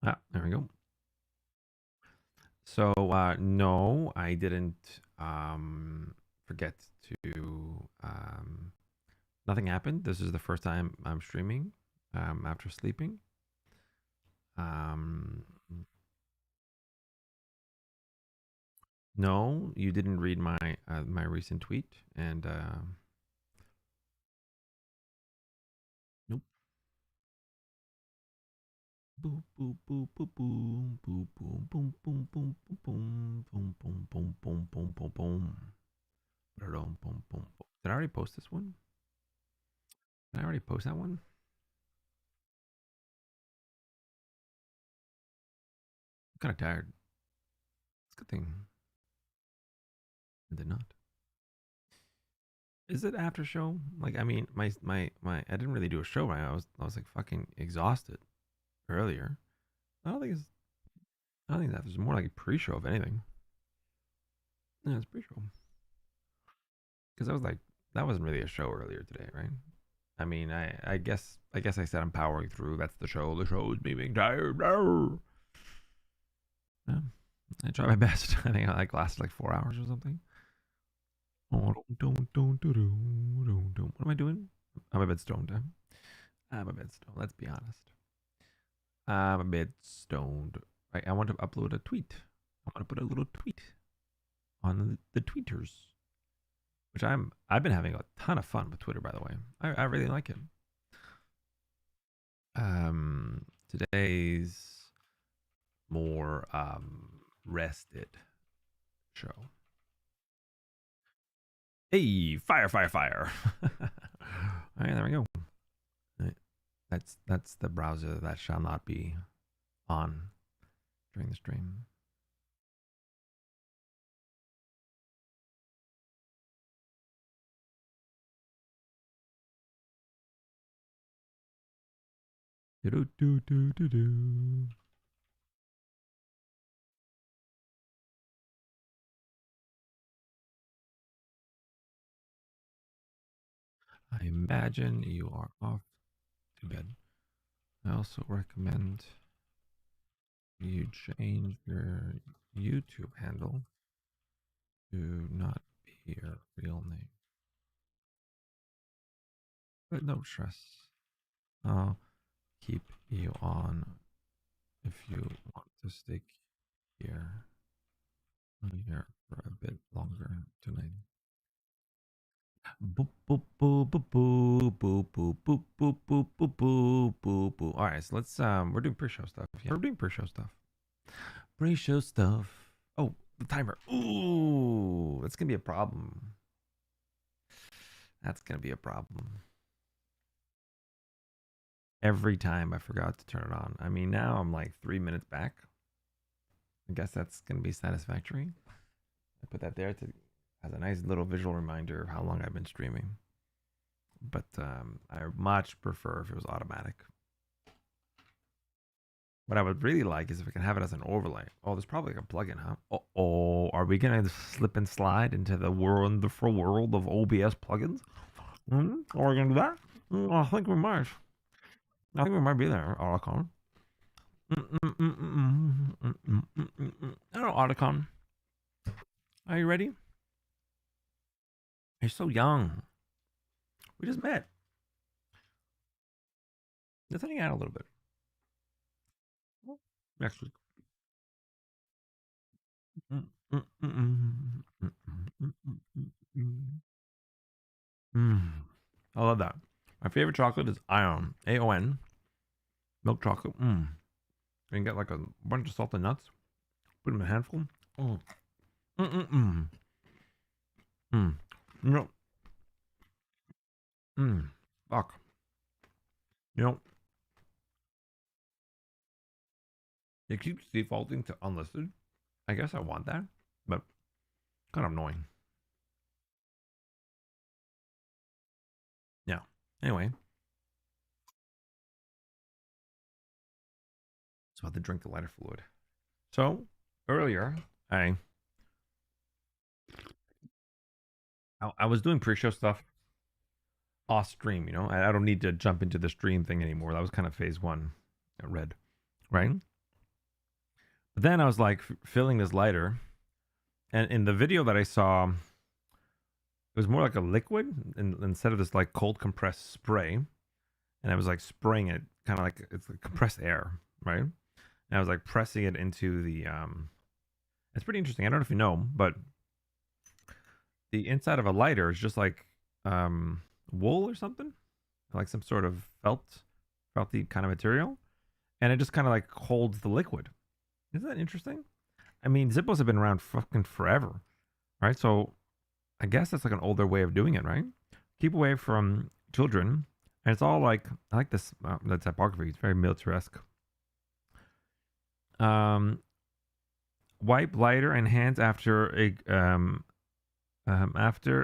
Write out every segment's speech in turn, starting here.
Ah, there we go. So no, I didn't forget to nothing happened. This is the first time I'm streaming after sleeping. Um no, you didn't read my recent tweet and nope. Boop boop boop boop boom boop boom boom boom boom boom boom boom boom boom boom boom boom. Boom boom boom. Did I already post this one? Did I already post that one? I'm kind of tired. It's a good thing I did not. Is it after show? Like, I mean, my I didn't really do a show, right? I was like fucking exhausted earlier. I don't think it's I don't think that. There's more like a pre-show if anything. Yeah, it's pre-show because I was like that wasn't really a show earlier today, right? I mean, I guess I said I'm powering through. That's the show. The show is me being tired. Yeah, I try my best. I think I like lasted like 4 hours or something. Oh, what am I doing? I'm a bit stoned. I'm a bit stoned. Let's be honest. I'm a bit stoned. Right, I want to upload a tweet. I want to put a little tweet on the tweeters, which I've been having a ton of fun with Twitter, by the way. I really like it. Today's more rested show. Hey, fire, fire, fire! All right, there we go. Right. That's the browser that shall not be on during the stream. Do do do do do. I imagine you are off to bed. I also recommend you change your YouTube handle to not be your real name. But no stress. I'll keep you on if you want to stick here, here for a bit longer tonight. Boop boop boop boop boop boop boop boop boop boop boop boop boop boop. All right, so let's we're doing pre-show stuff. Yeah, we're doing pre-show stuff. Pre-show stuff. Oh, the timer. Ooh, that's gonna be a problem. That's gonna be a problem. Every time I forgot to turn it on. I mean, now I'm like 3 minutes back. I guess that's gonna be satisfactory. I put that there to as a nice little visual reminder of how long I've been streaming. But I much prefer if it was automatic. What I would really like is if I can have it as an overlay. Oh, there's probably like a plugin, huh? Oh, are we gonna slip and slide into the wonderful world of OBS plugins? Are we gonna do that? I think we might. I think we might be there, Otacon. Hello, Otacon. Are you ready? You're so young. We just met. Let's hang out a little bit next week. I love that. My favorite chocolate is Ion. AON. Milk chocolate. You can get like a bunch of salted nuts. Put them in a handful. No. Fuck. You know, it keeps defaulting to unlisted. I guess I want that, but kind of annoying. Yeah. Anyway, it's about to drink the lighter fluid. So earlier, I was doing pre-show stuff off stream. I don't need to jump into the stream thing anymore. That was kind of phase one. I read, right? But then I was like filling this lighter, and in the video that I saw, it was more like a liquid instead of this like cold compressed spray, and I was like spraying it, kind of like it's like compressed air, right? And I was like pressing it into the. It's pretty interesting. I don't know if you know, but the inside of a lighter is just like wool or something, like some sort of felty kind of material, and it just kind of like holds the liquid. Isn't that interesting? I mean, Zippos have been around fucking forever, right? So I guess that's like an older way of doing it, right? Keep away from children, and it's all like I like this the typography. It's very militaresque. Um, Wipe lighter and hands after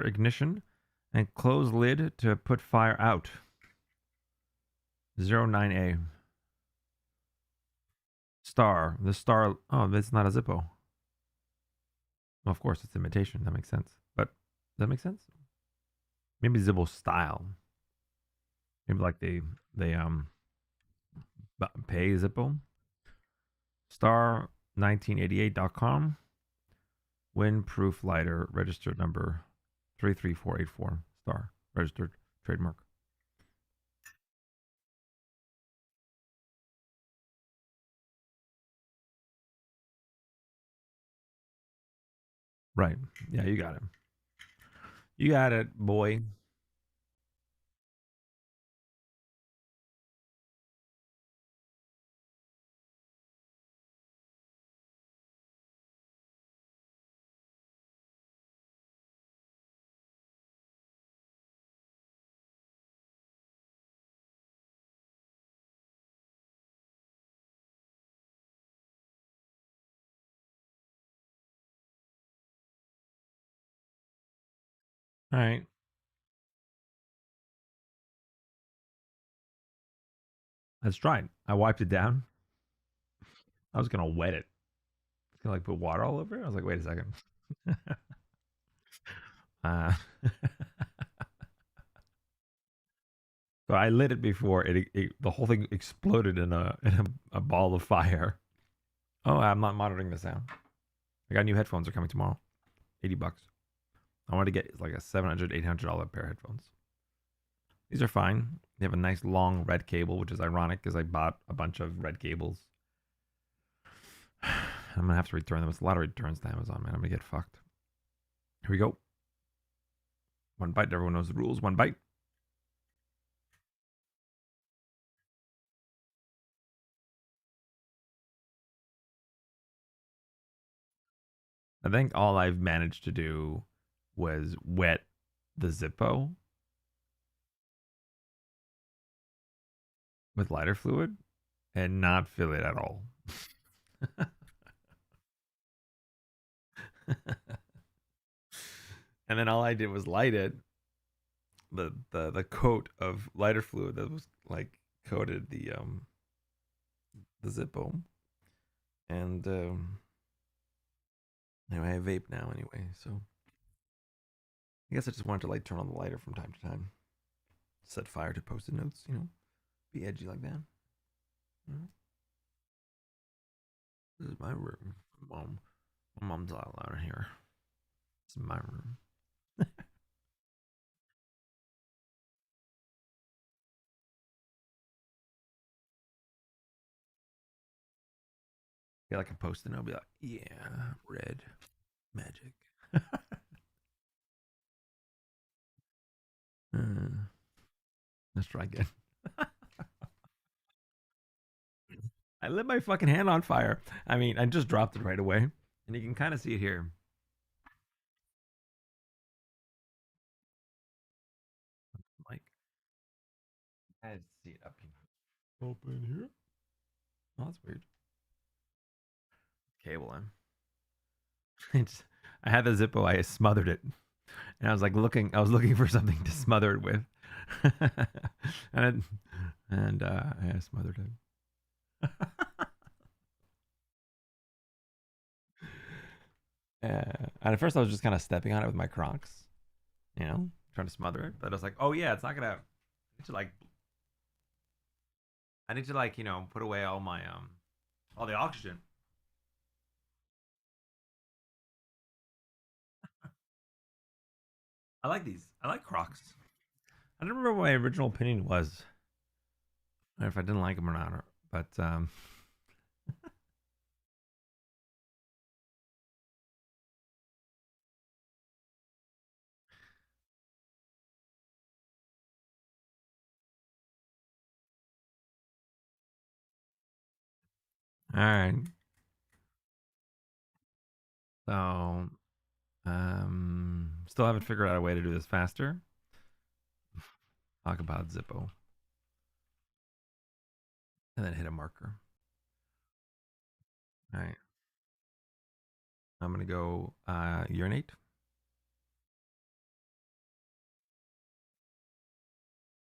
ignition, and close lid to put fire out. 09A star. The star. Oh, that's not a Zippo. Well, of course, it's imitation. That makes sense. But does that make sense? Maybe Zippo style. Maybe like they pay Zippo. Star1988.com. Windproof lighter, registered number 33484. Star, registered trademark. Right. Yeah, you got it. You got it, boy. All right. Let's try it. I wiped it down. I was gonna wet it. I was gonna like put water all over it. I was like, wait a second. uh, so I lit it before the whole thing exploded in a ball of fire. Oh, I'm not monitoring the sound. I got new headphones. Are coming tomorrow. $80. I wanted to get like a $700, $800 pair of headphones. These are fine. They have a nice long red cable, which is ironic because I bought a bunch of red cables. I'm gonna have to return them. It's a lot of returns to Amazon, man. I'm gonna get fucked. Here we go. One bite. Everyone knows the rules. One bite. I think all I've managed to do was wet the Zippo with lighter fluid and not fill it at all. And then all I did was light it. The coat of lighter fluid that was like coated the Zippo. And anyway, I vape now anyway, so I guess I just wanted to like turn on the lighter from time to time. Set fire to post-it notes, be edgy like that. This is my room. My mom's all out of here. This is my room. Yeah, like a post-it note, be like, yeah, red magic. uh, let's try again. I lit my fucking hand on fire. I mean, I just dropped it right away, and you can kind of see it here. Like, I see it up here. Open here. Oh, that's weird. Cable in. It's, I had the Zippo. I smothered it, and I was like looking. I was looking for something to smother it with, and I smothered it. And at first, I was just kind of stepping on it with my Crocs, trying to smother it. But I was like, oh yeah, it's not gonna. I need to like put away all my all the oxygen. I like these. I like Crocs. I don't remember what my original opinion was, or if I didn't like them or not. But all right. So still haven't figured out a way to do this faster. Talk about Zippo, and then hit a marker. All right. I'm gonna go urinate.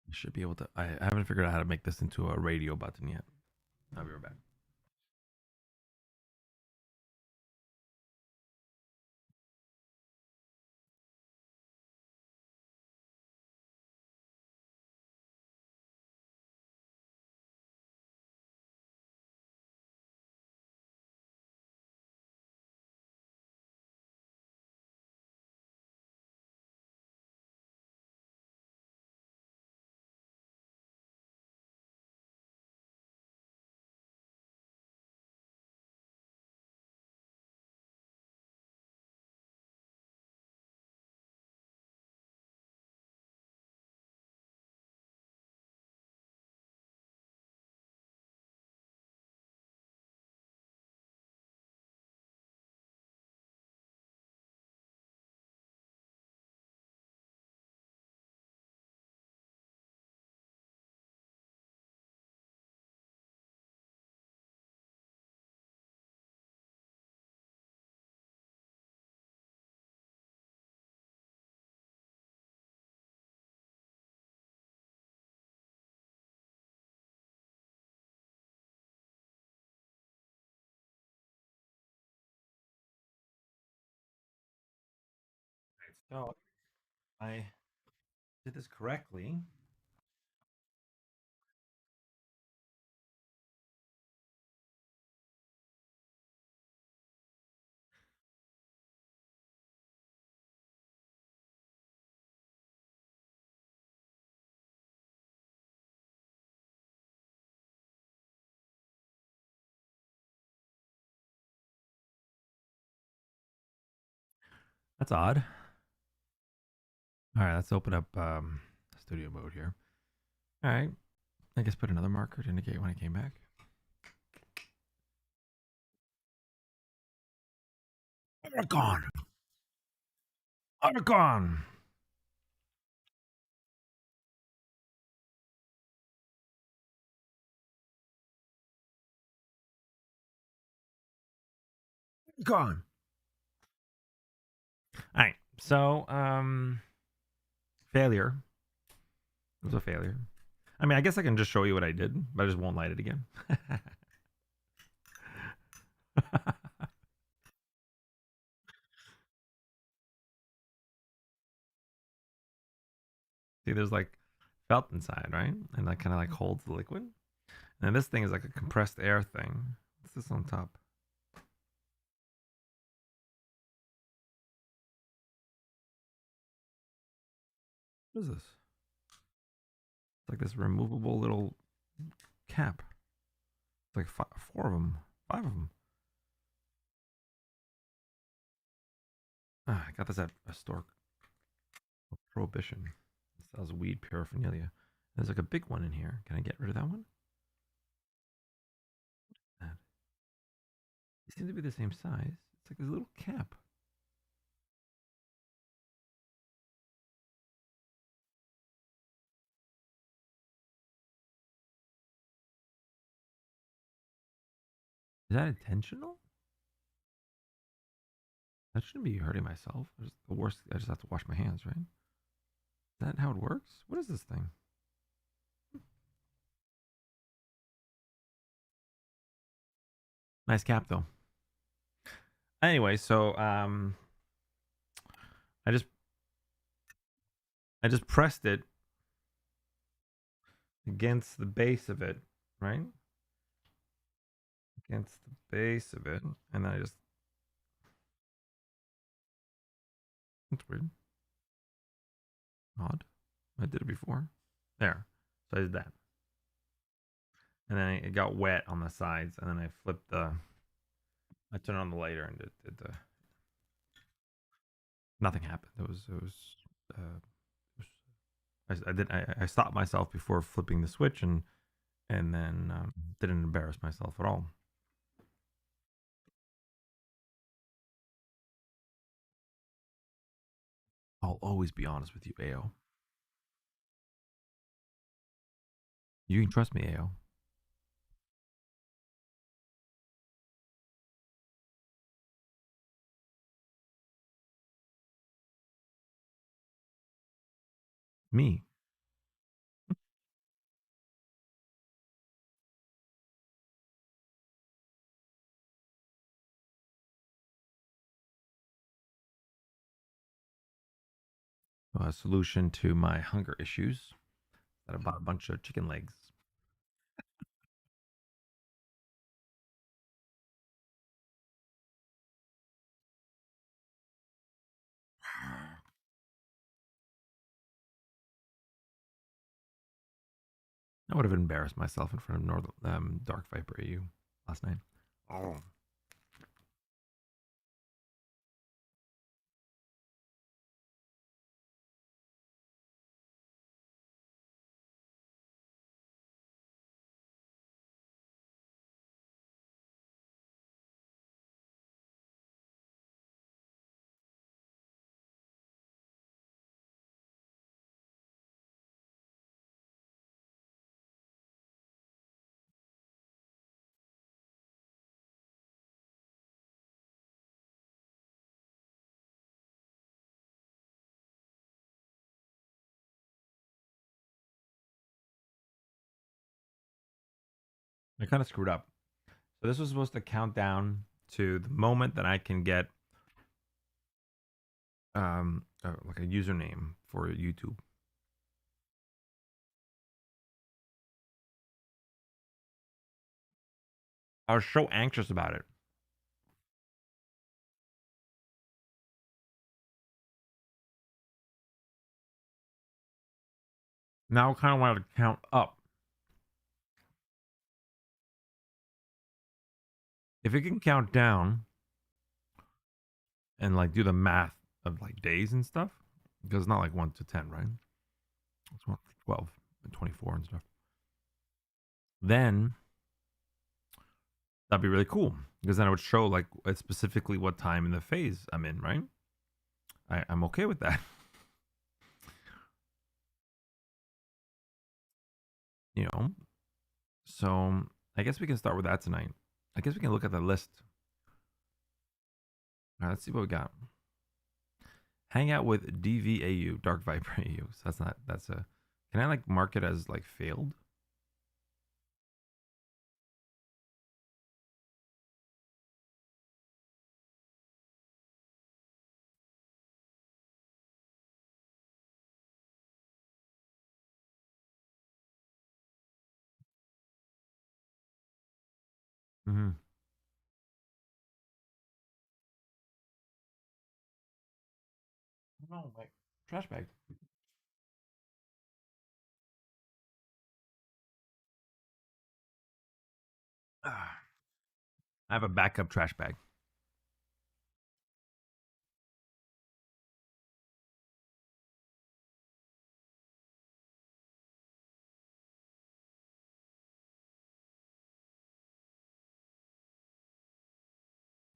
I should be able to. I haven't figured out how to make this into a radio button yet. I'll be right back. So I did this correctly. That's odd. All right, let's open up studio mode here. All right, I guess put another marker to indicate when I came back. Gone. Gone. Gone. All right. So, failure. It was a failure. I mean, I guess I can just show you what I did, but I just won't light it again. See, there's like felt inside, right? And that kind of like holds the liquid. And this thing is like a compressed air thing. What's this on top? What is this? It's like this removable little cap. It's like four of them, five of them. Ah, I got this at a store. Prohibition. It sells weed paraphernalia. There's like a big one in here. Can I get rid of that one? They seem to be the same size. It's like this little cap. Is that intentional? That shouldn't be hurting myself. The worst. I just have to wash my hands, right? Is that how it works? What is this thing? Nice cap though. Anyway, so I just I just pressed it against the base of it, right? Against the base of it, and then I just. That's weird. Odd. I did it before. There. So I did that. And then it got wet on the sides. And then I flipped the. I turned on the lighter and did the. Nothing happened. Uh, I stopped myself before flipping the switch and then didn't embarrass myself at all. I'll always be honest with you, Ao. You can trust me, Ao. Me. A solution to my hunger issues. That I bought a bunch of chicken legs. I would have embarrassed myself in front of Dark Viper AU last night. Oh. I kind of screwed up. So this was supposed to count down to the moment that I can get like a username for YouTube. I was so anxious about it. Now I kind of wanted to count up. If it can count down and like do the math of like days and stuff, because it's not like 1 to 10, right? It's 1 to 12 and 24 and stuff. Then that'd be really cool because then it would show like specifically what time in the phase I'm in, right? I'm okay with that. You know, so I guess we can start with that tonight. I guess we can look at the list. All right, let's see what we got. Hang out with DVAU, Dark Viper AU. So that's not, that's a, can I like mark it as like failed? Mm-hmm. No, like trash bag. Ah, I have a backup trash bag.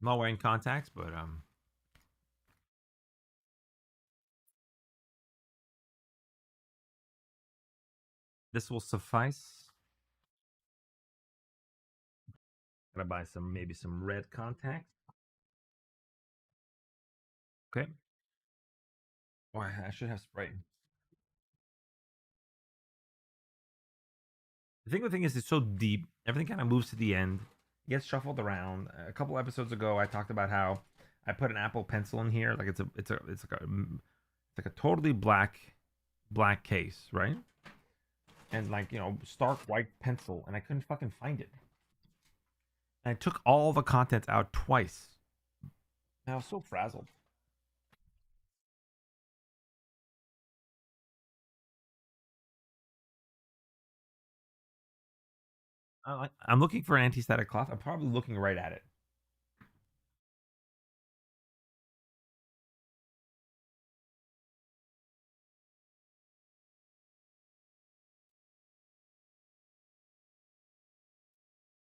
I'm not wearing contacts, but this will suffice. Gotta buy some, maybe some red contacts. Okay. Oh, I should have spray. The thing is, it's so deep. Everything kind of moves to the end. It gets shuffled around. A couple episodes ago, I talked about how I put an Apple Pencil in here. Like it's like a totally black case, right? And like stark white pencil, and I couldn't fucking find it. And I took all the contents out twice. And I was so frazzled. I'm looking for an anti-static cloth. I'm probably looking right at it.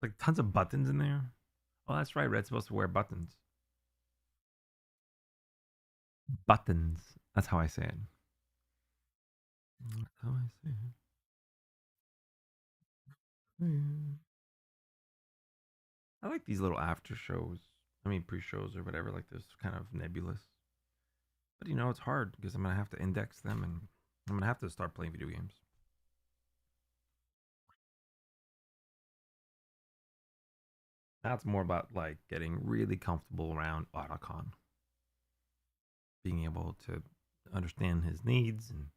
Like tons of buttons in there. Oh, that's right. Red's supposed to wear buttons. Buttons. That's how I say it. That's how I say it. I like these little after shows. I mean, pre-shows or whatever. Like this kind of nebulous. But it's hard because I'm gonna have to index them, and I'm gonna have to start playing video games. Now it's more about like getting really comfortable around Otacon, being able to understand his needs and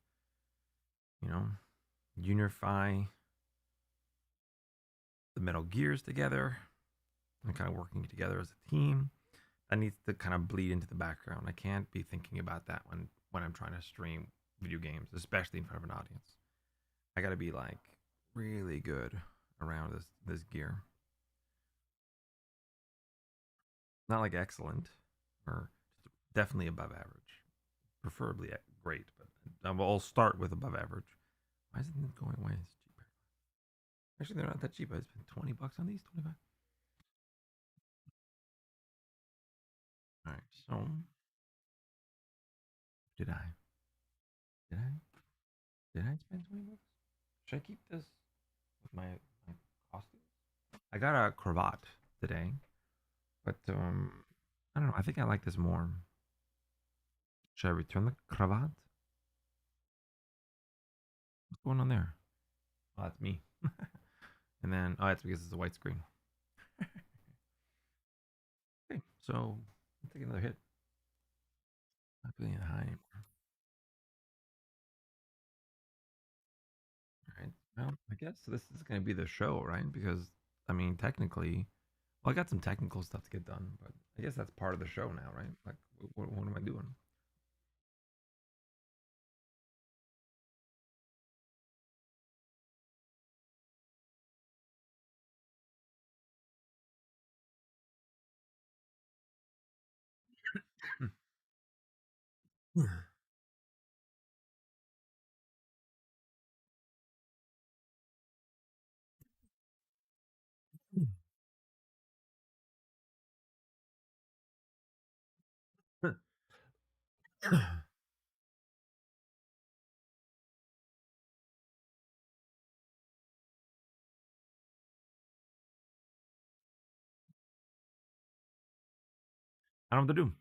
you know unify the Metal Gears together and kind of working together as a team. That needs to kind of bleed into the background. I can't be thinking about that when I'm trying to stream video games, especially in front of an audience. I got to be like really good around this gear. Not like excellent, or definitely above average, preferably great, but I'll start with above average. Why isn't it going away? It's cheaper. Actually, they're not that cheap. I spent $20 on these. 25. All right. So did I? Did I? Did I spend $20? Should I keep this with my costume? I got a cravat today, but I don't know. I think I like this more. Should I return the cravat? What's going on there? Oh, that's me. And then that's because it's a white screen. Okay, so I'll take another hit. Not feeling high anymore. All right. Well, I guess this is going to be the show, right? Because I mean, technically, well, I got some technical stuff to get done, but I guess that's part of the show now, right? Like, what am I doing? I don't have to do.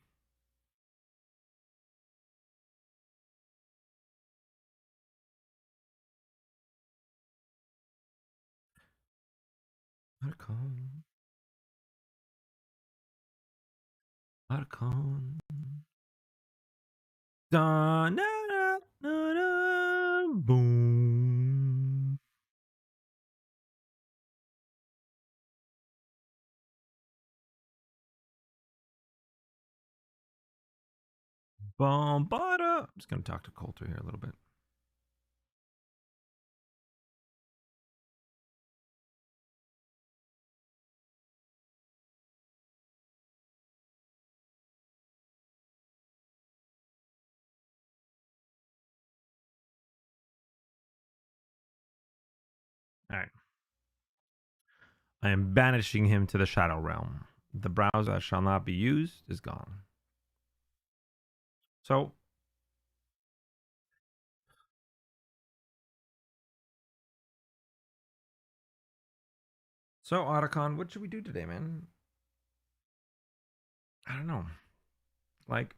Archon, Archon. Da, na, na, na, na, boom. Bombada. I'm just gonna talk to Coulter here a little bit. All right. I am banishing him to the Shadow Realm. The browser that shall not be used is gone. So, Otacon, what should we do today, man? I don't know. Like,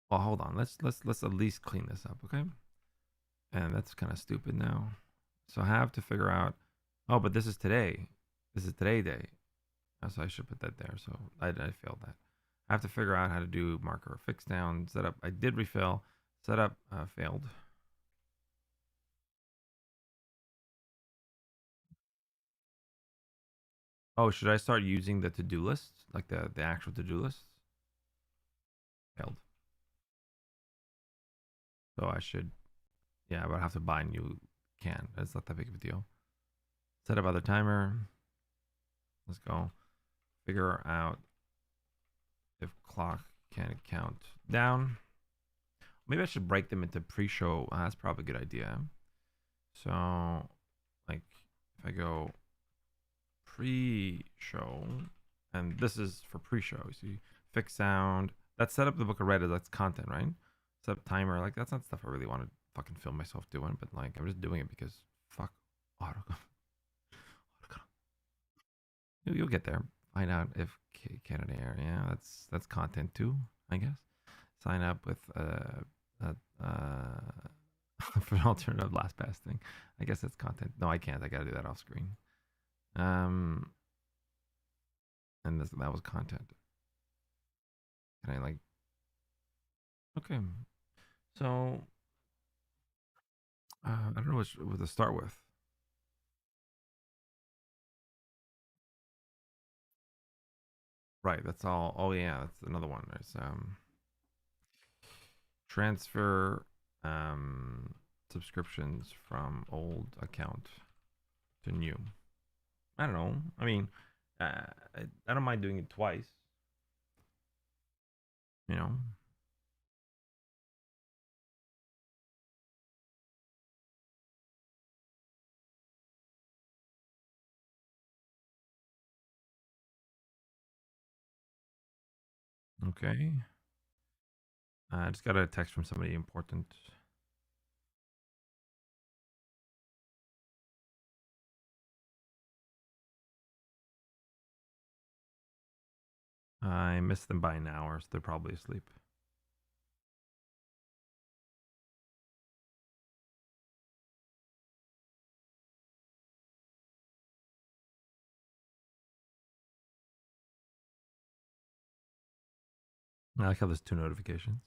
well, hold on. Let's at least clean this up, okay? And that's kind of stupid now. So I have to figure out. Oh, but this is today. This is today day. So I should put that there. So I failed that. I have to figure out how to do marker fix down setup. I did refill. Setup failed. Oh, should I start using the to do list, like the actual to do list? Failed. So I should, yeah, but I have to buy new can. It's not that big of a deal. Set up other timer. Let's go. Figure out if clock can count down. Maybe I should break them into pre-show. That's probably a good idea. So, like, if I go pre-show, and this is for pre-show. You see, fix sound. That's set up the book of Reddit. That's content, right? Set up timer. Like, that's not stuff I really want to fucking film myself doing, but like, I'm just doing it because fuck auto. You'll get there. Find out if Canada Air. Yeah, that's content too, I guess. Sign up with for an alternative LastPass thing. I guess that's content. No, I can't. I gotta do that off screen. And that was content. Can I like? Okay. So I don't know what to start with. Right. That's all. Oh yeah, that's another one. There's transfer subscriptions from old account to new. I don't know. I mean, I don't mind doing it twice. You know. Okay. I just got a text from somebody important. I missed them by an hour, so they're probably asleep. I like how there's 2 notifications.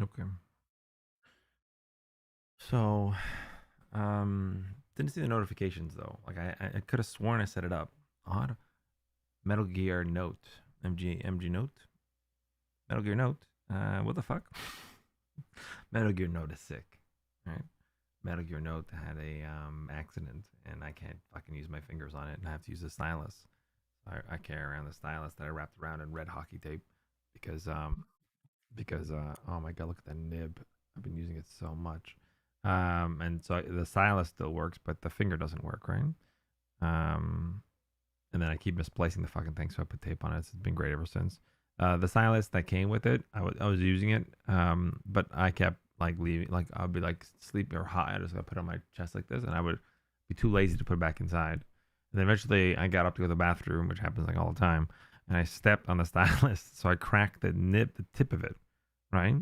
Okay. So, didn't see the notifications though. Like I could have sworn I set it up. Odd. Metal Gear Note. MG Note. Metal Gear Note. What the fuck? Metal Gear Note is sick. Right. Metal Gear Note had a accident, and I can't fucking use my fingers on it, and I have to use a stylus. I carry around the stylus that I wrapped around in red hockey tape because oh my god, look at that nib. I've been using it so much. And so the stylus still works, but the finger doesn't work, right? Um, and then I keep misplacing the fucking thing, so I put tape on it. It's been great ever since. The stylus that came with it, I was using it, but I kept like leaving, like I'd be like sleepy or hot. I just got put it on my chest like this, and I would be too lazy to put it back inside. And then eventually, I got up to go to the bathroom, which happens like all the time, and I stepped on the stylus, so I cracked the tip of it, right,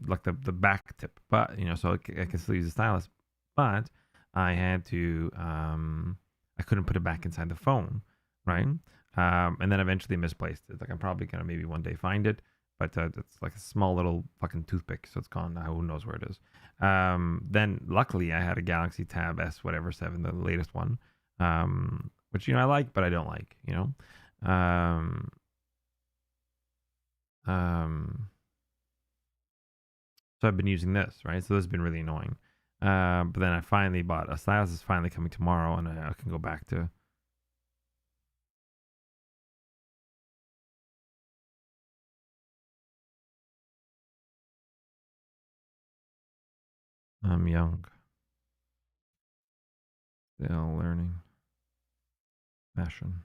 like the back tip. But so I can still use the stylus, but I had to I couldn't put it back inside the phone, right? And then eventually misplaced it. Like I'm probably gonna maybe one day find it, but it's like a small little fucking toothpick, so it's gone now. Who knows where it is? Then luckily I had a Galaxy Tab S whatever 7, the latest one, which I like, but I don't like. Um, um, so I've been using this, right? So this has been really annoying. But then I finally bought a stylus is finally coming tomorrow, and I can go back to. I'm young, still learning fashion.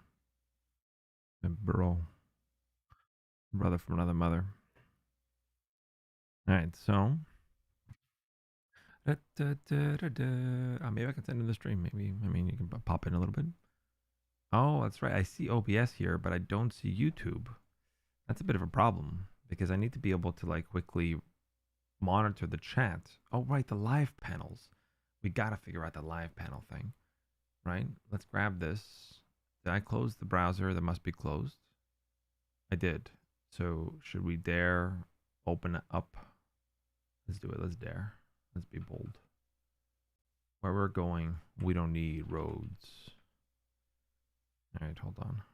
A brother from another mother. All right, so maybe I can send in the stream. Maybe you can pop in a little bit. Oh, that's right. I see OBS here, but I don't see YouTube. That's a bit of a problem because I need to be able to like quickly monitor the chat. Oh, right, the live panels. We gotta figure out the live panel thing, right? Let's grab this. Did I close the browser? That must be closed. I did. So should we dare open it up? Let's do it. Let's dare. Let's be bold. Where we're going, we don't need roads. All right, hold on.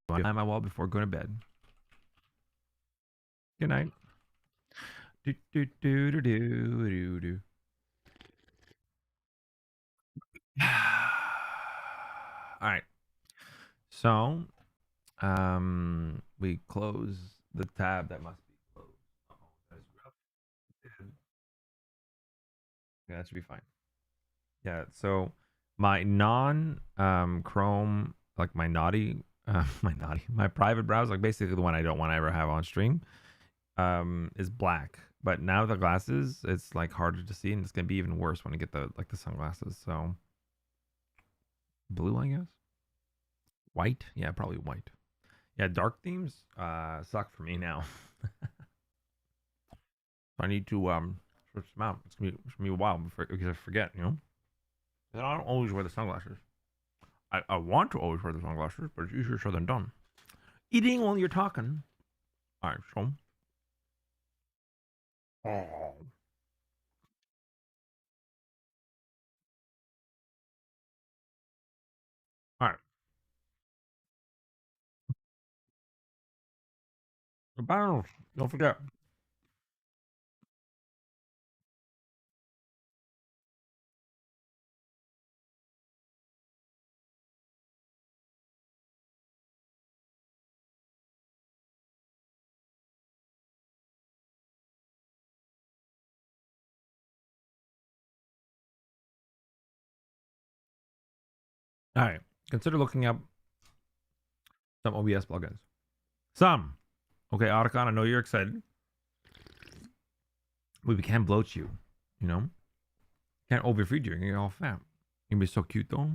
Behind my wall before going to bed. Good night. Do do do do do do do. All right. So, we close the tab that must be closed. Uh-oh, that is rough. Yeah, that should be fine. Yeah. So, my non Chrome, like my naughty, my private browser, like basically the one I don't want to ever have on stream, is black. But now the glasses, it's like harder to see, and it's gonna be even worse when I get the sunglasses. So blue, I guess. White, yeah, probably white. Yeah, dark themes suck for me now. I need to switch them out. It's gonna be a while before because I forget, you know. And I don't always wear the sunglasses. I want to always wear the sunglasses, but it's easier said than done. Eating while you're talking. All right, so. Oh. All right. The battles. Don't forget. All right. Consider looking up some OBS plugins. Some. Okay, Otacon, I know you're excited. We can't bloat you. You know? Can't overfeed you. You're gonna get all fat. You're gonna be so cute though.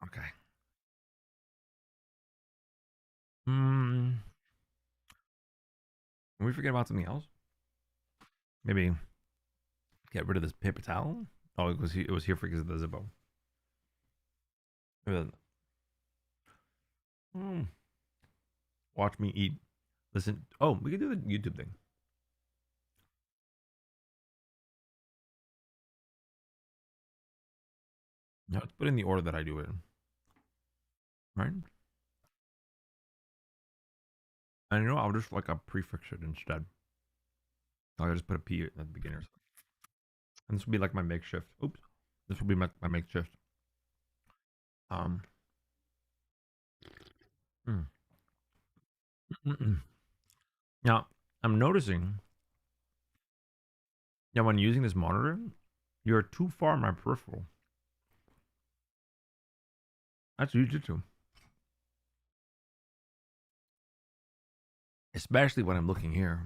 Okay. Hmm. Can we forget about something else? Maybe get rid of this paper towel. Oh, it was here because of the Zippo. Mm. Watch me eat. Listen. Oh, we can do the YouTube thing. Now let's put in the order that I do it in. Right? And you know, I'll just like a prefix it instead. I'll just put a P at the beginning. And this will be like my makeshift. Oops. This will be my makeshift. Um. mm, Now, I'm noticing that when using this monitor, you're too far in my peripheral. That's jujitsu. Especially when I'm looking here.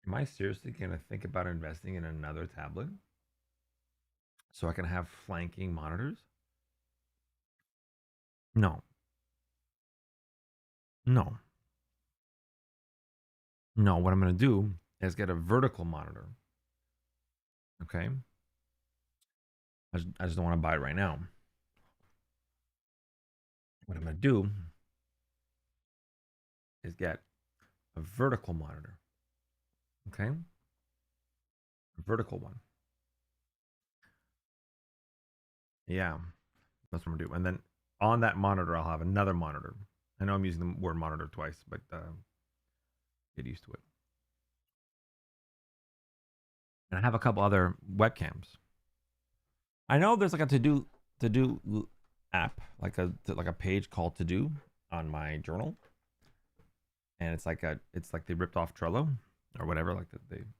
Am I seriously going to think about investing in another tablet so I can have flanking monitors? No, no, no. What I'm going to do is get a vertical monitor. Okay. I just don't want to buy it right now. What I'm going to do is get a vertical monitor. Okay. A vertical one. Yeah. That's what I'm going to do. And then on that monitor, I'll have another monitor. I know I'm using the word monitor twice, but get used to it. And I have a couple other webcams. I know there's like a to do app, like a page called To Do on my journal, and it's like they ripped off Trello or whatever. Like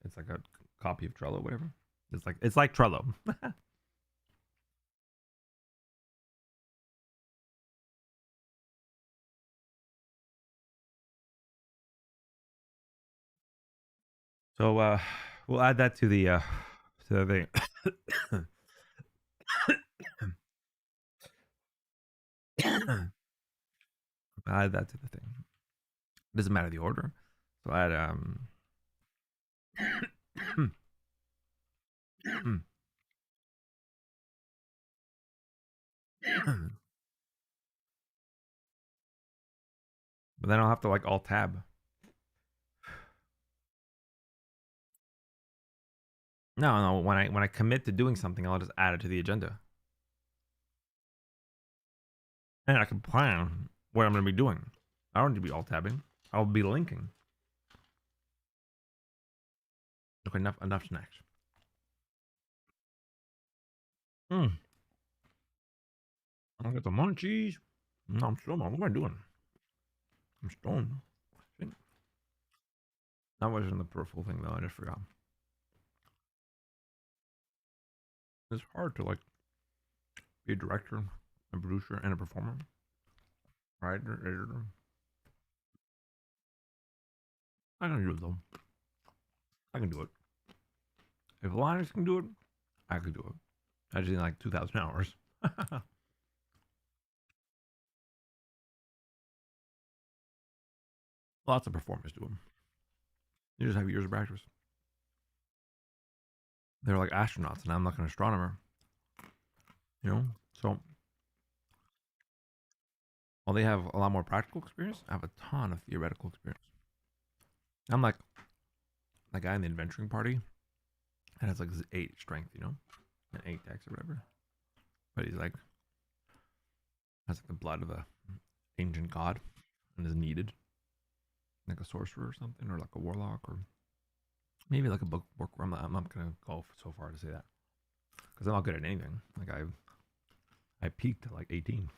it's like a copy of Trello, whatever. It's like Trello. So we'll add that to the thing. I'll add that to the thing. It doesn't matter the order. So I'll add but then I'll have to like alt tab. No. When I commit to doing something, I'll just add it to the agenda, and I can plan what I'm going to be doing. I don't need to be alt tabbing. I'll be linking. Okay, enough snacks. I get the munchies. No, I'm stoned. What am I doing? I'm stoned. That wasn't the peripheral thing though. I just forgot. It's hard to like be a director, a producer, and a performer, writer, editor. I can do it though. I can do it. If Linus can do it, I could do it. I just need like 2,000 hours. Lots of performers do them. You just have years of practice. They're like astronauts, and I'm like an astronomer. You know, so while they have a lot more practical experience, I have a ton of theoretical experience. I'm like that guy in the adventuring party that has like this 8 strength, you know, and 8 dex or whatever. But he's like has like the blood of a ancient god and is needed, like a sorcerer or something, or like a warlock, or maybe like a bookworm. I'm not gonna go so far to say that because I'm not good at anything. Like I peaked at like 18.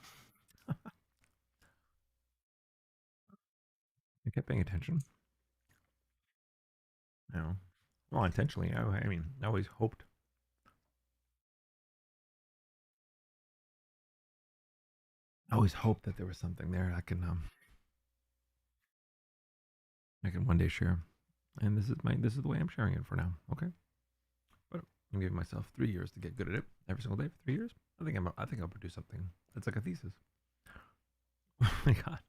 I kept paying attention, you know. Well, intentionally. I mean, I always hoped. I always hoped that there was something there I can one day share. And this is the way I'm sharing it for now. Okay, but I'm giving myself 3 years to get good at it every single day for 3 years. I think I'll produce something. It's like a thesis. Oh my god.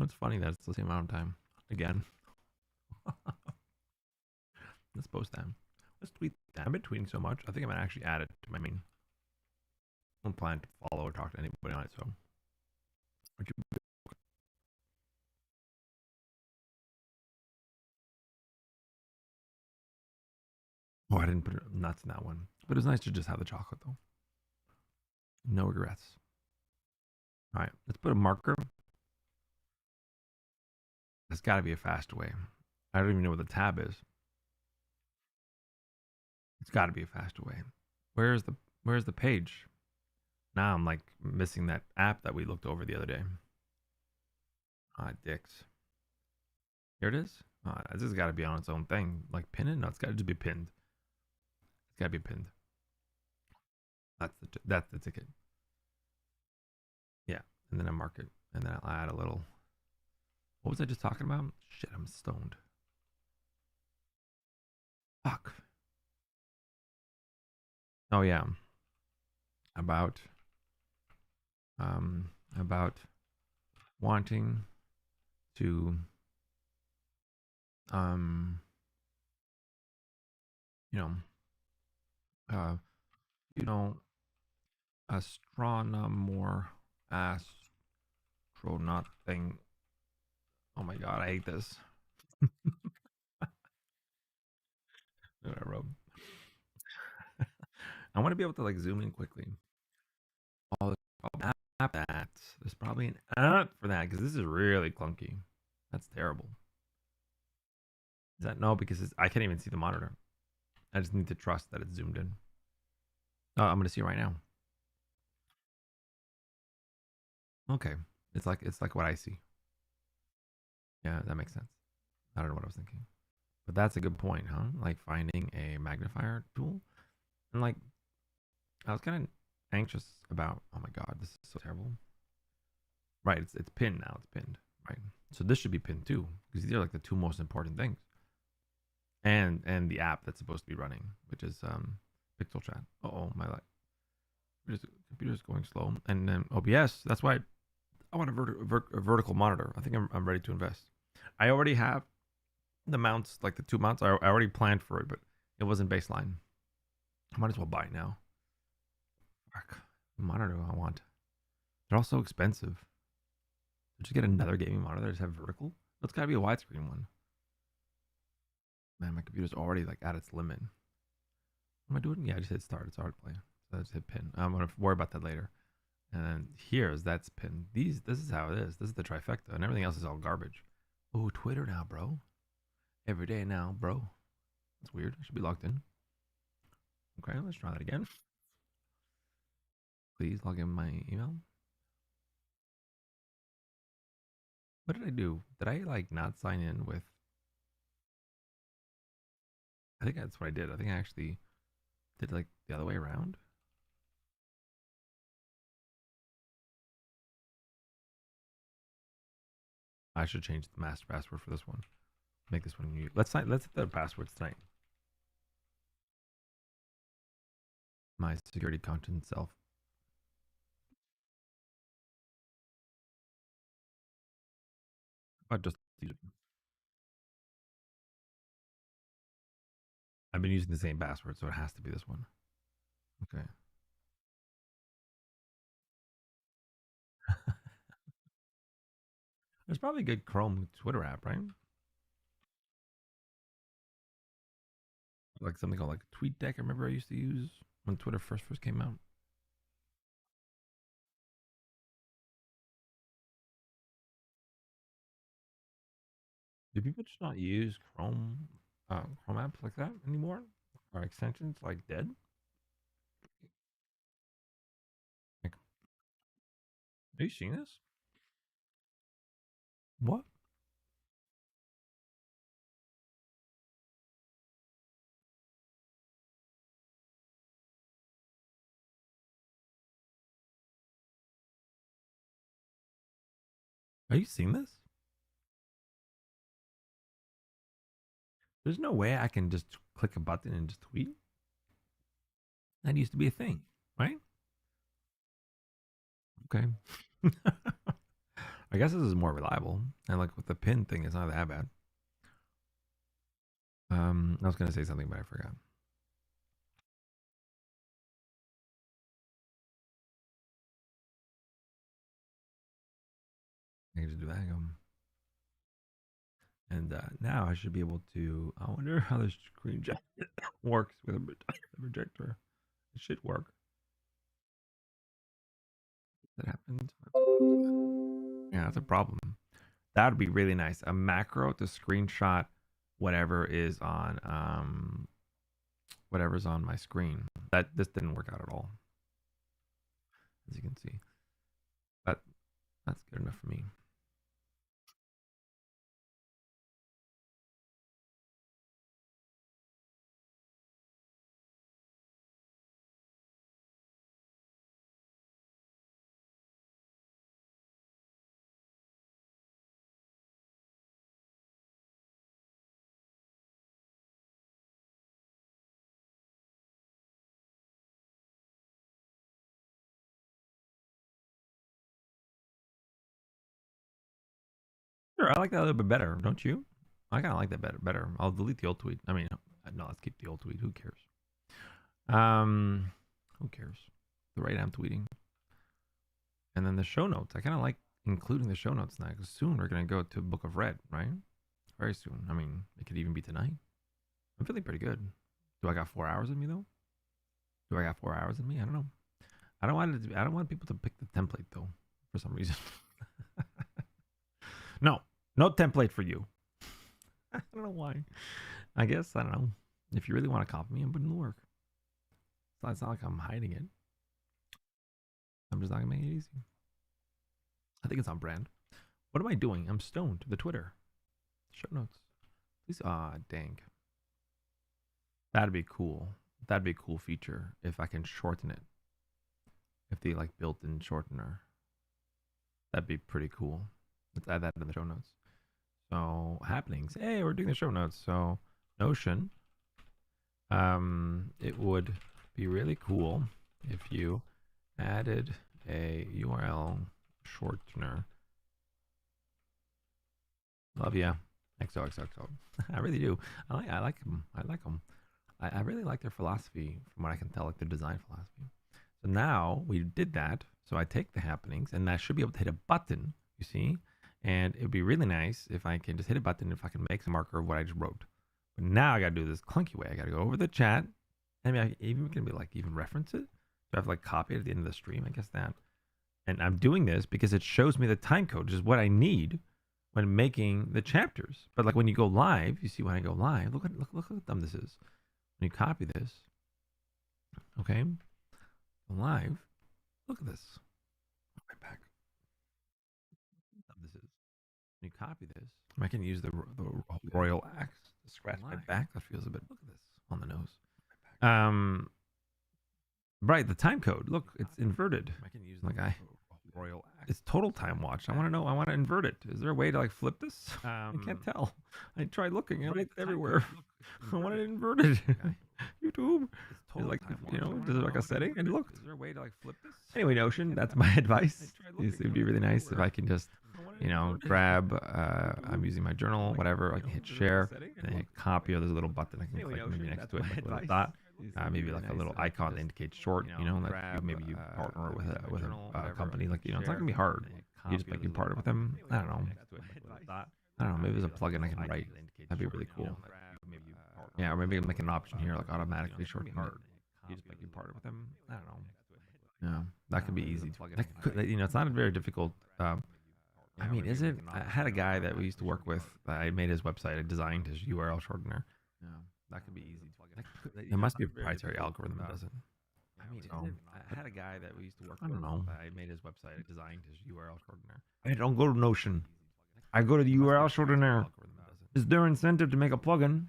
It's funny that it's the same amount of time. Again, let's post that. Let's tweet that. I've been tweeting so much. I think I'm gonna actually add it to my main. I don't plan to follow or talk to anybody on it. So, oh, I didn't put nuts in that one, but it was nice to just have the chocolate though. No regrets. All right, let's put a marker. There's got to be a fast way. I don't even know what the tab is. It's got to be a faster way. Where's the page? Now I'm like missing that app that we looked over the other day. Ah, dicks. Here it is. This has got to be on its own thing. Like pin it? No, it's got to just be pinned. It's got to be pinned. That's the ticket. Yeah, and then I mark it, and then I'll add a little. What was I just talking about? Shit, I'm stoned. Fuck. Oh yeah, about about wanting to um you know uh you know astronomer astronaut thing. Oh my god, I hate this. What I wrote. I want to be able to like zoom in quickly. Oh, there's probably an app. There's probably an app for that because this is really clunky. That's terrible. Is that no? Because I can't even see the monitor. I just need to trust that it's zoomed in. Oh, I'm gonna see it right now. Okay, it's like what I see. Yeah, that makes sense. I don't know what I was thinking, but that's a good point, huh? Like finding a magnifier tool, and like I was kind of anxious about. Oh my god, this is so terrible. Right, it's pinned now. It's pinned. Right, so this should be pinned too because these are like the two most important things, and the app that's supposed to be running, which is Pixel Chat. Oh my life, computer's going slow, and then OBS. That's why I want a vertical monitor. I think I'm ready to invest. I already have the mounts, like the 2 mounts. I already planned for it, but it wasn't baseline. I might as well buy it now. Fuck. The monitor I want. They're all so expensive. Just get another gaming monitor that just have vertical. It's got to be a widescreen one. Man, my computer's already like at its limit. What am I doing? Yeah, I just hit start. It's already playing. So I just hit pin. I'm gonna worry about that later. And then here's that's pin. This is how it is. This is the trifecta, and everything else is all garbage. Oh, Twitter now, bro. Every day now, bro. That's weird. I should be logged in. Okay, let's try that again. Please log in my email. What did I do? Did I like not sign in with? I think that's what I did. I think I actually did like the other way around. I should change the master password for this one. Make this one new. Let's hit the passwords tonight. My security content self. I just I've been using the same password, so it has to be this one. Okay. There's probably a good Chrome Twitter app, right? Like something called like TweetDeck. I remember I used to use when Twitter first came out. Do people just not use Chrome apps like that anymore? Are extensions like dead? Like, are you seeing this? What? Are you seeing this? There's no way I can just click a button and just tweet. That used to be a thing, right? Okay. I guess this is more reliable. And like with the pin thing, it's not that bad. I was gonna say something, but I forgot. I can just do that. And now I should be able to. I wonder how the screen works with a projector. It should work. That happened. Yeah, that's a problem. That would be really nice. A macro to screenshot whatever is on whatever's on my screen. That this didn't work out at all, as you can see. But that's good enough for me. Sure, I like that a little bit better, don't you? I kind of like that better. I'll delete the old tweet. I mean, no, let's keep the old tweet. Who cares? Who cares? The right I'm tweeting. And then the show notes. I kind of like including the show notes now because soon we're gonna go to Book of Red, right? Very soon. I mean, it could even be tonight. I'm feeling pretty good. Do I got 4 hours in me though? Do I got 4 hours in me? I don't know. I don't want people to pick the template though, for some reason. No, no template for you. I don't know why. I guess I don't know. If you really want to copy me, I'm putting in the work. It's not like I'm hiding it. I'm just not gonna make it easy. I think it's on brand. What am I doing? I'm stoned. The Twitter show notes. Please, dang. That'd be cool. That'd be a cool feature if I can shorten it. If they like built-in shortener, that'd be pretty cool. Let's add that in the show notes. So happenings. Hey, we're doing the show notes. So Notion. It would be really cool if you added a URL shortener. Love ya. XOXOXO. I really do. I like them. I like them. I really like their philosophy, from what I can tell, like their design philosophy. So now we did that. So I take the happenings, and I should be able to hit a button. You see, And it'd be really nice if I can just hit a button if I can make a marker of what I just wrote. But now I gotta do this clunky way. I gotta go over the chat. I mean, I even can be like even reference it. So I have to like copy it at the end of the stream. I guess that. And I'm doing this because it shows me the time code, which is what I need when making the chapters. But like when you go live, you see when I go live, look how dumb this is. When you copy this, okay, live, look at this. Right back. How dumb this is. When you copy this, I can use the royal axe to scratch my back. That feels a bit. Look at this on the nose. Right, the time code. Look, it's inverted. I can use like royal axe. It's total time watch. I want to know. I want to invert it. Is there a way to like flip this? I can't tell. I tried looking at it everywhere. I want it inverted. YouTube. It's like, you know, does it like a setting? And look, is there a way to like flip this? Anyway, Notion, that's my advice. It would be really nice if I can just, you know, grab, I'm using my journal, whatever. I can hit share and hit copy, or there's a little button I can click maybe next to it, like a little dot. Maybe like a little icon that indicates short, you know, like maybe you partner with a company, like, you know, it's not gonna be hard. You just like you partner with them. I don't know. Maybe there's a plugin I can write. That'd be really cool. Yeah, or maybe make an option here, like automatically shorten it. You just like you partner with them. I don't know. Yeah, that could be easy. You know, it's not very difficult. I mean, is it? I had a guy that we used to work with. I made his website. I designed his URL shortener. Yeah, that could be easy. It must be a proprietary algorithm that does it. I mean, I had a guy that we used to work with. I don't know. I made his website. I designed his URL shortener. I don't go to Notion. I go to the URL shortener. Is there incentive to make a plugin?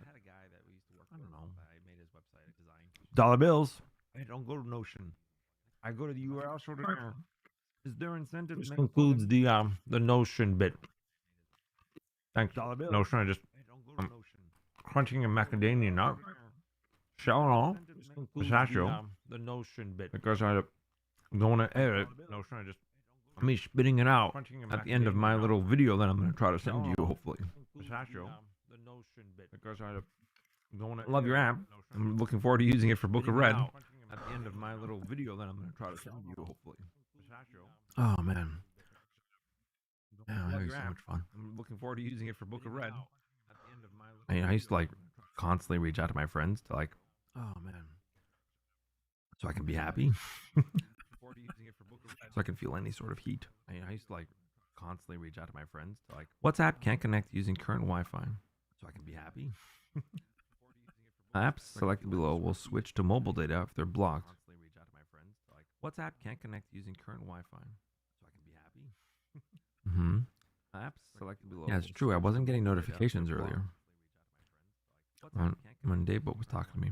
I don't know. I made his website. I designed dollar bills. I don't go to Notion. I go to the URL shortener. Is there incentive? This concludes the Notion bit. Thanks. Notion. I just crunching a macadamia nut. Shell and all. Pistachio. The Notion bit. Because I'm going to edit Notion. I just me spitting it out at the end of my little video that I'm going to try to send you, hopefully. Pistachio. The Notion bit. Because I'm going to love your app. I'm looking forward to using it for Book of Red at the end of my little video that I'm going to try to send you, hopefully. Oh man. Yeah, that was so much fun. I'm looking forward to using it for Book of Red. I used to like constantly reach out to my friends to like, oh man, so I can be happy. So I can feel any sort of heat. I used to like constantly reach out to my friends to like, WhatsApp can't connect using current Wi-Fi, so I can be happy. Apps selected below will switch to mobile data if they're blocked. WhatsApp can't connect using current Wi-Fi, so I can be happy. Apps selected below. Yeah, it's true. I wasn't getting notifications earlier. When Dave was talking to me.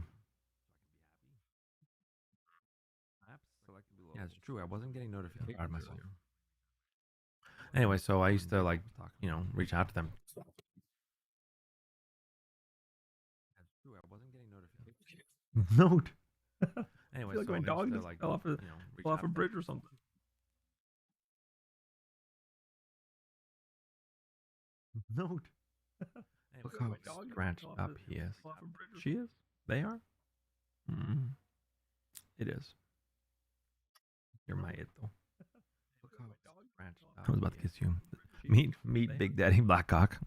Yeah, it's true. I wasn't getting notifications earlier. Anyway, so I used to like, you know, reach out to them. Note. Anyway, so my dog just like, fell off a bridge or something. Note. Look how scratched up he is. She is? They are? It is. You're my it though. Look how scratched up. I was about to kiss you. Meet Big Daddy Blackcock.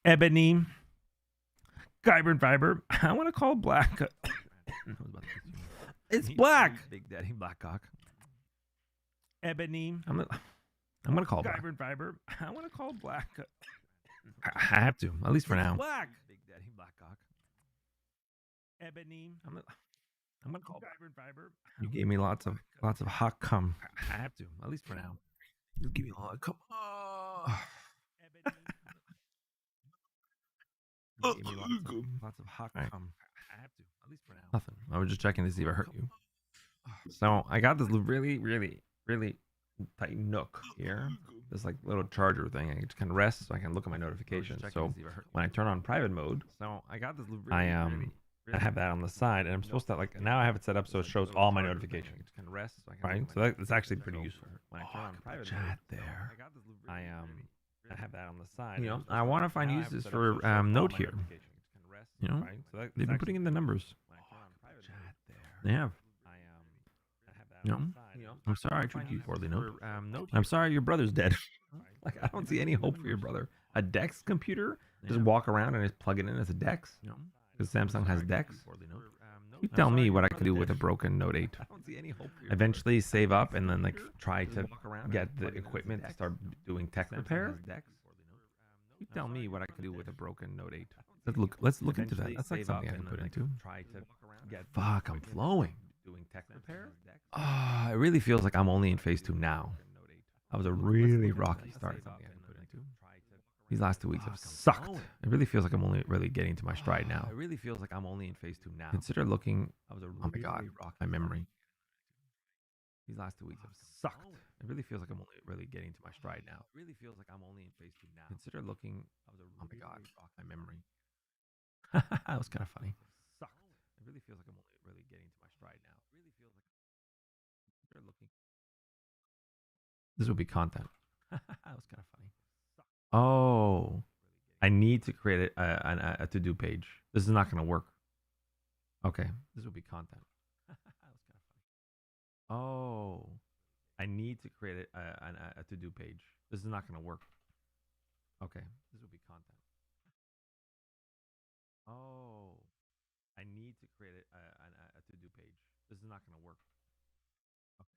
Ebony. Kyber Fiber. I want to call Black. It's Black. Big Daddy Blackcock. Ebony. I'm gonna call Black. Kyber Fiber. I want to call Black. I have to, at least for now. Black. Big Daddy Blackcock. Ebony. I'm gonna call Kyber Fiber. You gave me lots of hot cum. I have to, at least for now. You give me a lot of cum. You gave me lots of hot cum. I have to, at least for now. Nothing. I was just checking to see if I hurt you. So I got this really, really, really tight nook here. This like little charger thing. I just kind of rest so I can look at my notifications. So when I turn on private mode, I have that on the side, and I'm supposed to like now I have it set up so it shows all my notifications. Right. So that's actually pretty useful. When I turn on private chat there, I have that on the side. You know, I want to find uses for Note here. You know, they've been putting in the numbers. They have. You know, I'm sorry I treated you poorly, Note. I'm sorry your brother's dead. Like, I don't see any hope for your brother. A Dex computer? Just walk around and just plug it in as a Dex? Because Samsung has Dex? You tell me what I could do with a broken Note 8. Eventually save up and then like try to get the equipment to start doing tech repair. You tell me what I could do with a broken Note 8. Let's look into that. That's like something I can put into. Fuck, I'm flowing. Ah, it really feels like I'm only in phase 2 now. That was a really rocky start. These last 2 weeks have sucked. It really feels like I'm only really getting to my stride now. It really feels like I'm only in phase 2 now. Consider looking. Oh my god, my memory. These last 2 weeks have sucked. It really feels like I'm only really getting to my stride now. It really feels like I'm only in phase 2 now. Consider looking. Oh my god, my memory. That was kind of funny. Sucked. It really feels like I'm only really getting to my stride now. It really feels like consider looking. This will be content. That was kind of funny. Oh, I need to create a to-do page. This is not going to work. Okay, this will be content. That was kind of funny. Oh, I need to create a to-do page. This is not going to work. Okay, this will be content. Oh, I need to create a to-do page. This is not going to work. Okay.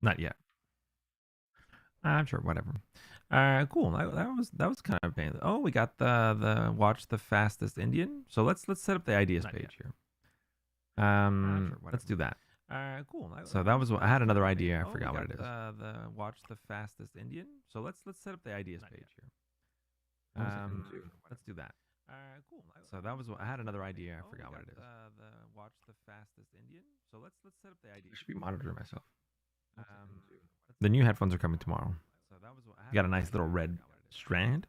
Not yet. I'm sure, whatever. Cool. That was kind of painless. Oh, we got the watch the fastest Indian. So let's set up the ideas Not page yet. here. Sure, Let's do that. Cool. So that was I had another idea. I forgot what it is. The watch the fastest Indian. So let's set up the ideas Not page yet. here. Let's do that. Cool. So that was I had another idea. I forgot what it is. The watch the fastest Indian. So let's set up the I idea. should be monitoring myself. Um, The new headphones are coming tomorrow. so that was You got a nice little red strand.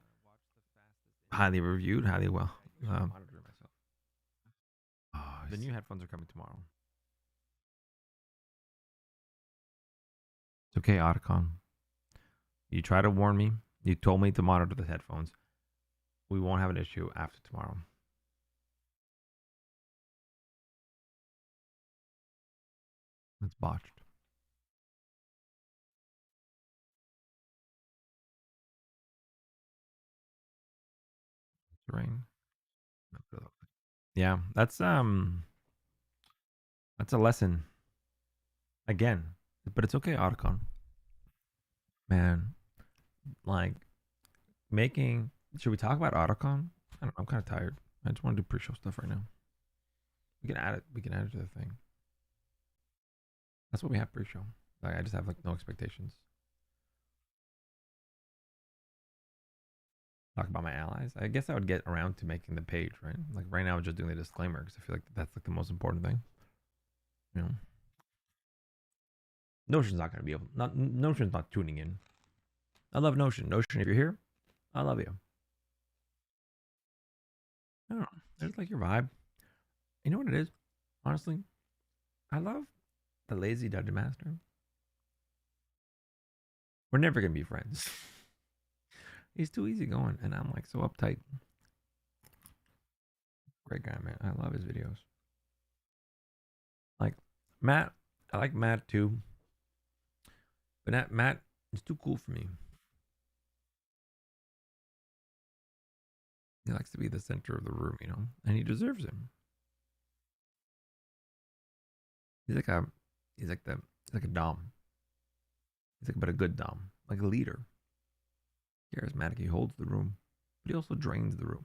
Highly reviewed, highly well. monitoring myself. Oh, the new headphones are coming tomorrow. It's okay, Otacon. You tried to warn me. You told me to monitor the headphones. We won't have an issue after tomorrow. It's botched. It's rain. Yeah, that's a lesson. Again. But it's okay, Otacon. Man, like making should we talk about Otacon? I don't know, I'm kinda tired. I just want to do pre-show stuff right now. We can add it. We can add it to the thing. That's what we have pre-show. Like I just have like no expectations. Talk about my allies. I guess I would get around to making the page, right? Like right now, I'm just doing the disclaimer because I feel like that's like the most important thing. You know, Notion's not gonna be able. Not Notion's not tuning in. I love Notion. Notion, if you're here, I love you. I don't know. I just like your vibe. You know what it is? Honestly, I love the lazy dungeon master. We're never gonna be friends. He's too easy going, and I'm like so uptight. Great guy, man. I love his videos. Like Matt, I like Matt too, but Matt is too cool for me. He likes to be the center of the room, you know, and he deserves him. He's like a, he's like a dom. He's like, but a good dom, like a leader. Charismatic. He holds the room, but he also drains the room.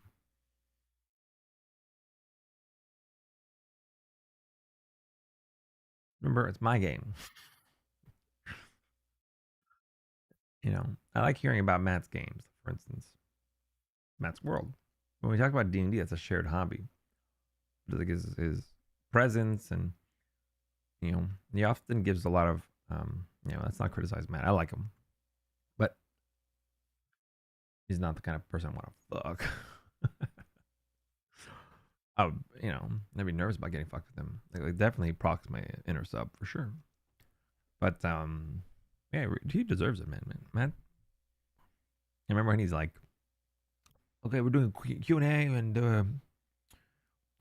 Remember, it's my game. You know, I like hearing about Matt's games, for instance, Matt's world. When we talk about D&D, that's a shared hobby. But like his presence and, you know, he often gives a lot of let's not criticize Matt. I like him, but he's not the kind of person I want to fuck. I would, I'd be nervous about getting fucked with him. Like definitely procs my inner sub for sure. But yeah, he deserves it, man. Matt, I remember when he's like, "Okay, we're doing Q and A, and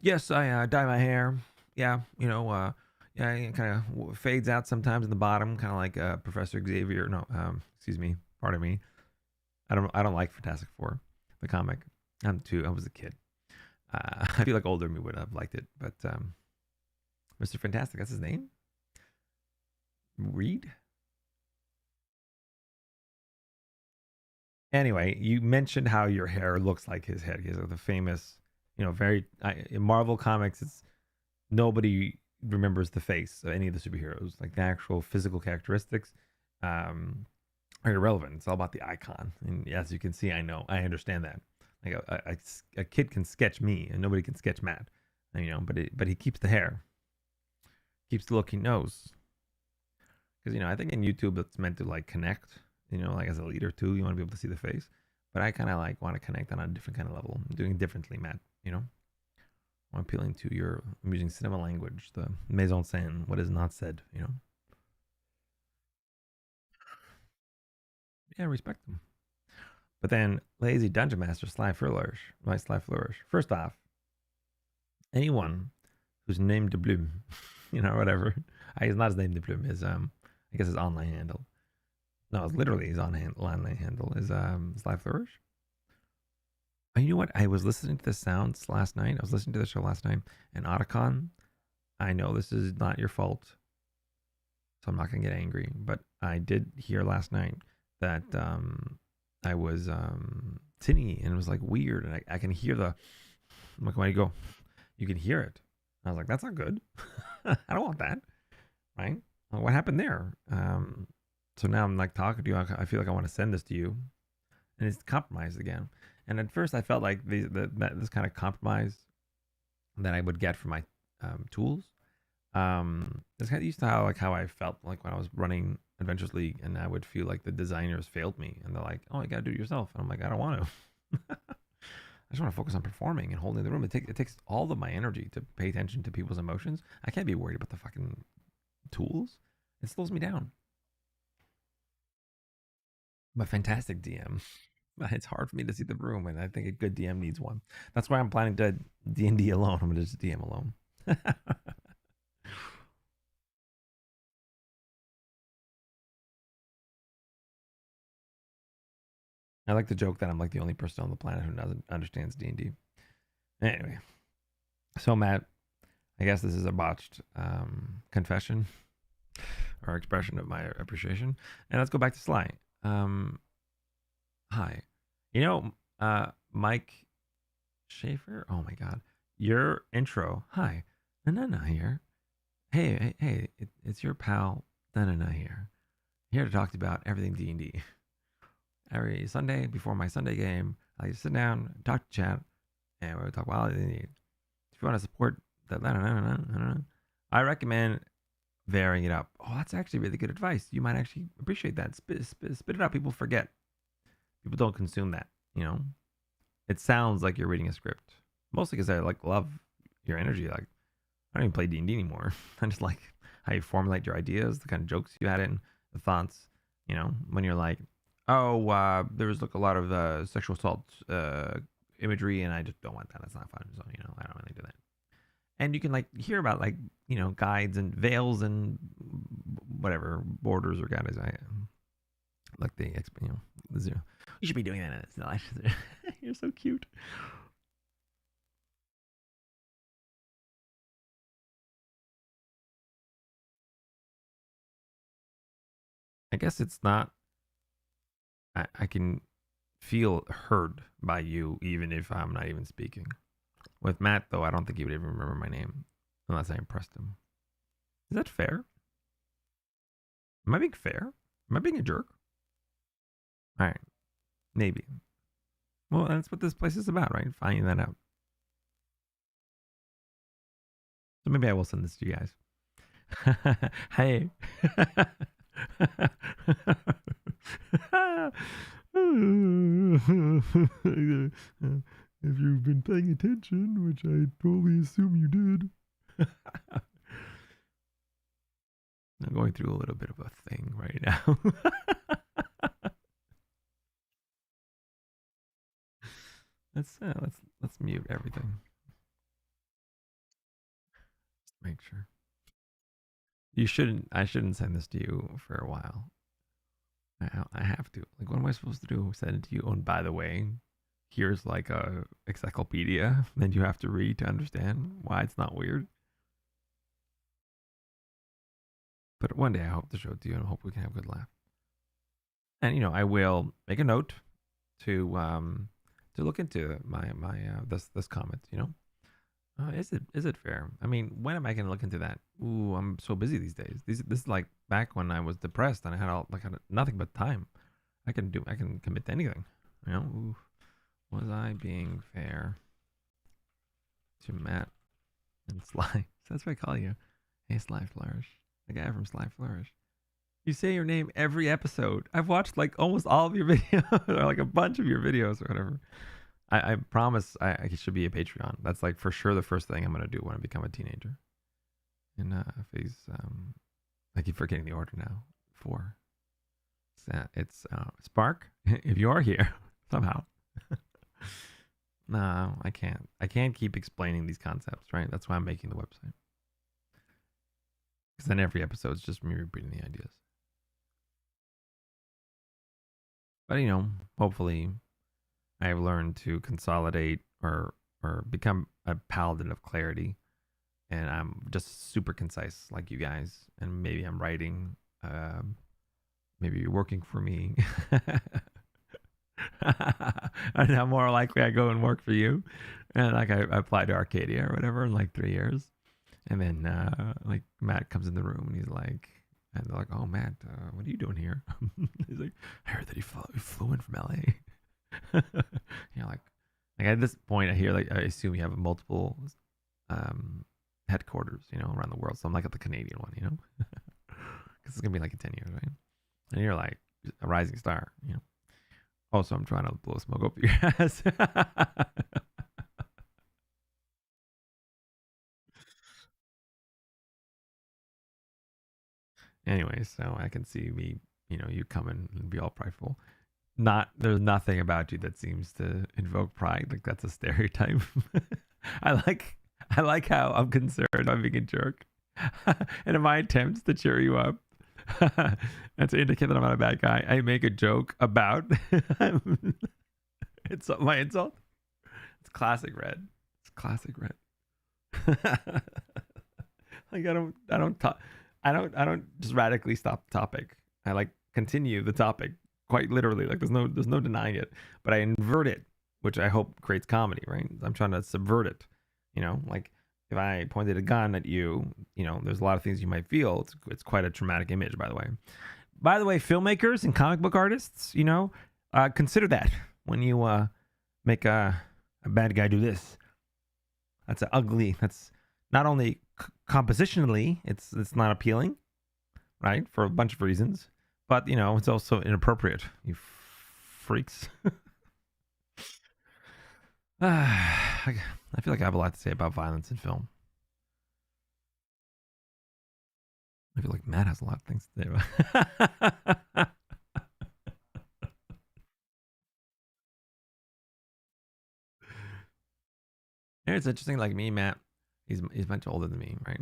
yes, I dye my hair. Yeah, yeah, it kind of fades out sometimes in the bottom, kind of like Professor Xavier. No, excuse me, pardon me. I don't like Fantastic Four, the comic. I was a kid. I feel like older me would have liked it, but Mr. Fantastic, that's his name. Reed. Anyway, you mentioned how your hair looks like his head. He's the famous, very in Marvel comics. It's nobody remembers the face of any of the superheroes. Like the actual physical characteristics are irrelevant. It's all about the icon. And as you can see, I understand that. Like a kid can sketch me, and nobody can sketch Matt. But he keeps the hair, keeps the look he knows. Because I think in YouTube it's meant to like connect. Like as a leader too, you want to be able to see the face. But I kind of like want to connect on a different kind of level. I'm doing it differently, Matt. I'm appealing to I'm using cinema language, the mise en scène, what is not said. Yeah, respect them. But then lazy dungeon master Sly Flourish, my Sly Flourish. First off, anyone who's named de Bloom, whatever. He's not his name de Bloom. His I guess his online handle. No, it's literally his online handle is Sly Flourish. And you know what? I was listening to the sounds last night. I was listening to the show last night, and Otacon, I know this is not your fault, so I'm not gonna get angry. But I did hear last night that I was tinny and it was like weird, and I can hear the. I'm like, why do you go? You can hear it. I was like, that's not good. I don't want that. Right? Well, what happened there? So now I'm like talking to you. I feel like I want to send this to you, and it's compromised again. And at first, I felt like this kind of compromise that I would get from my tools. It's kind of used to how I felt like when I was running Adventures League, and I would feel like the designers failed me, and they're like, "Oh, you got to do it yourself." And I'm like, "I don't want to. I just want to focus on performing and holding the room. It takes all of my energy to pay attention to people's emotions. I can't be worried about the fucking tools. It slows me down." I'm a fantastic DM. It's hard for me to see the room, and I think a good DM needs one. That's why I'm planning to D&D alone. I'm gonna just DM alone. I like the joke that I'm like the only person on the planet who doesn't understands D&D. Anyway, so Matt, I guess this is a botched confession or expression of my appreciation, and let's go back to Sly. Hi, Mike Schaefer. Oh my God, your intro. Hi, na here. Hey, it's your pal na here to talk about everything D&D. Every Sunday before my Sunday game, I just sit down, talk to chat, and we talk about D&D. If you want to support that, I recommend varying it up. Oh, that's actually really good advice. You might actually appreciate that. Spit it out. People forget. People don't consume that. It sounds like you're reading a script. Mostly because I love your energy. Like I don't even play D&D anymore. I just like how you formulate your ideas, the kind of jokes you had in, the thoughts. When you're like, oh, there was a lot of sexual assault imagery, and I just don't want that. That's not fun. So I don't really do that. And you can hear about guides and veils and whatever borders or guides. I like the the zero. You should be doing that. It's not. You're so cute. I guess it's not. I can feel heard by you even if I'm not even speaking. With Matt, though, I don't think he would even remember my name unless I impressed him. Is that fair? Am I being fair? Am I being a jerk? All right, maybe. Well, that's what this place is about, right? Finding that out. So maybe I will send this to you guys. Hey. If you've been paying attention, which I totally assume you did. I'm going through a little bit of a thing right now. let's mute everything. Just make sure. You shouldn't. I shouldn't send this to you for a while. I have to. Like, what am I supposed to do? Send it to you? Oh, and by the way, here's like a encyclopedia that you have to read to understand why it's not weird. But one day I hope to show it to you, and I hope we can have a good laugh. And I will make a note to look into my this comment. Is it fair? I mean, when am I going to look into that? Ooh, I'm so busy these days. This is like back when I was depressed and I had nothing but time. I can commit to anything. Ooh, was I being fair to Matt and Sly? That's what I call you. Hey, Sly Flourish, the guy from Sly Flourish. You say your name every episode. I've watched like almost all of your videos, or like a bunch of your videos, or whatever. I promise I should be a Patreon. That's like for sure the first thing I'm gonna do when I become a teenager. And phase, I keep forgetting the order now. 4. It's Spark. If you are here somehow. No, I can't. I can't keep explaining these concepts, right? That's why I'm making the website. Because then every episode is just me repeating the ideas. But hopefully I've learned to consolidate or become a paladin of clarity, and I'm just super concise like you guys. And maybe I'm writing, maybe you're working for me, and now more likely I go and work for you, and like I apply to Arcadia or whatever in like 3 years, and then like Matt comes in the room and he's like. And they're like, "Oh, Matt, what are you doing here?" He's like, "I heard that he flew in from LA." Like at this point, I assume you have multiple headquarters, around the world. So I'm like at the Canadian one, because it's gonna be like in 10 years, right? And you're like a rising star, Also, I'm trying to blow smoke up your ass. Anyway, so I can see me, you coming and be all prideful. There's nothing about you that seems to invoke pride. Like that's a stereotype. I like I like how I'm concerned about being a jerk. And in my attempts to cheer you up and to indicate that I'm not a bad guy, I make a joke about it's my insult. It's classic red. It's classic red. Like I don't just radically stop the topic. I like continue the topic quite literally. Like there's no denying it, but I invert it, which I hope creates comedy. Right? I'm trying to subvert it. Like if I pointed a gun at you, there's a lot of things you might feel. It's quite a traumatic image, by the way. By the way, filmmakers and comic book artists, consider that when you make a bad guy do this. That's ugly. That's not only compositionally, it's not appealing, right? For a bunch of reasons, but it's also inappropriate. You freaks. I feel like I have a lot to say about violence in film. I feel like Matt has a lot of things to say about. It's interesting. Like me, Matt, he's much older than me, right?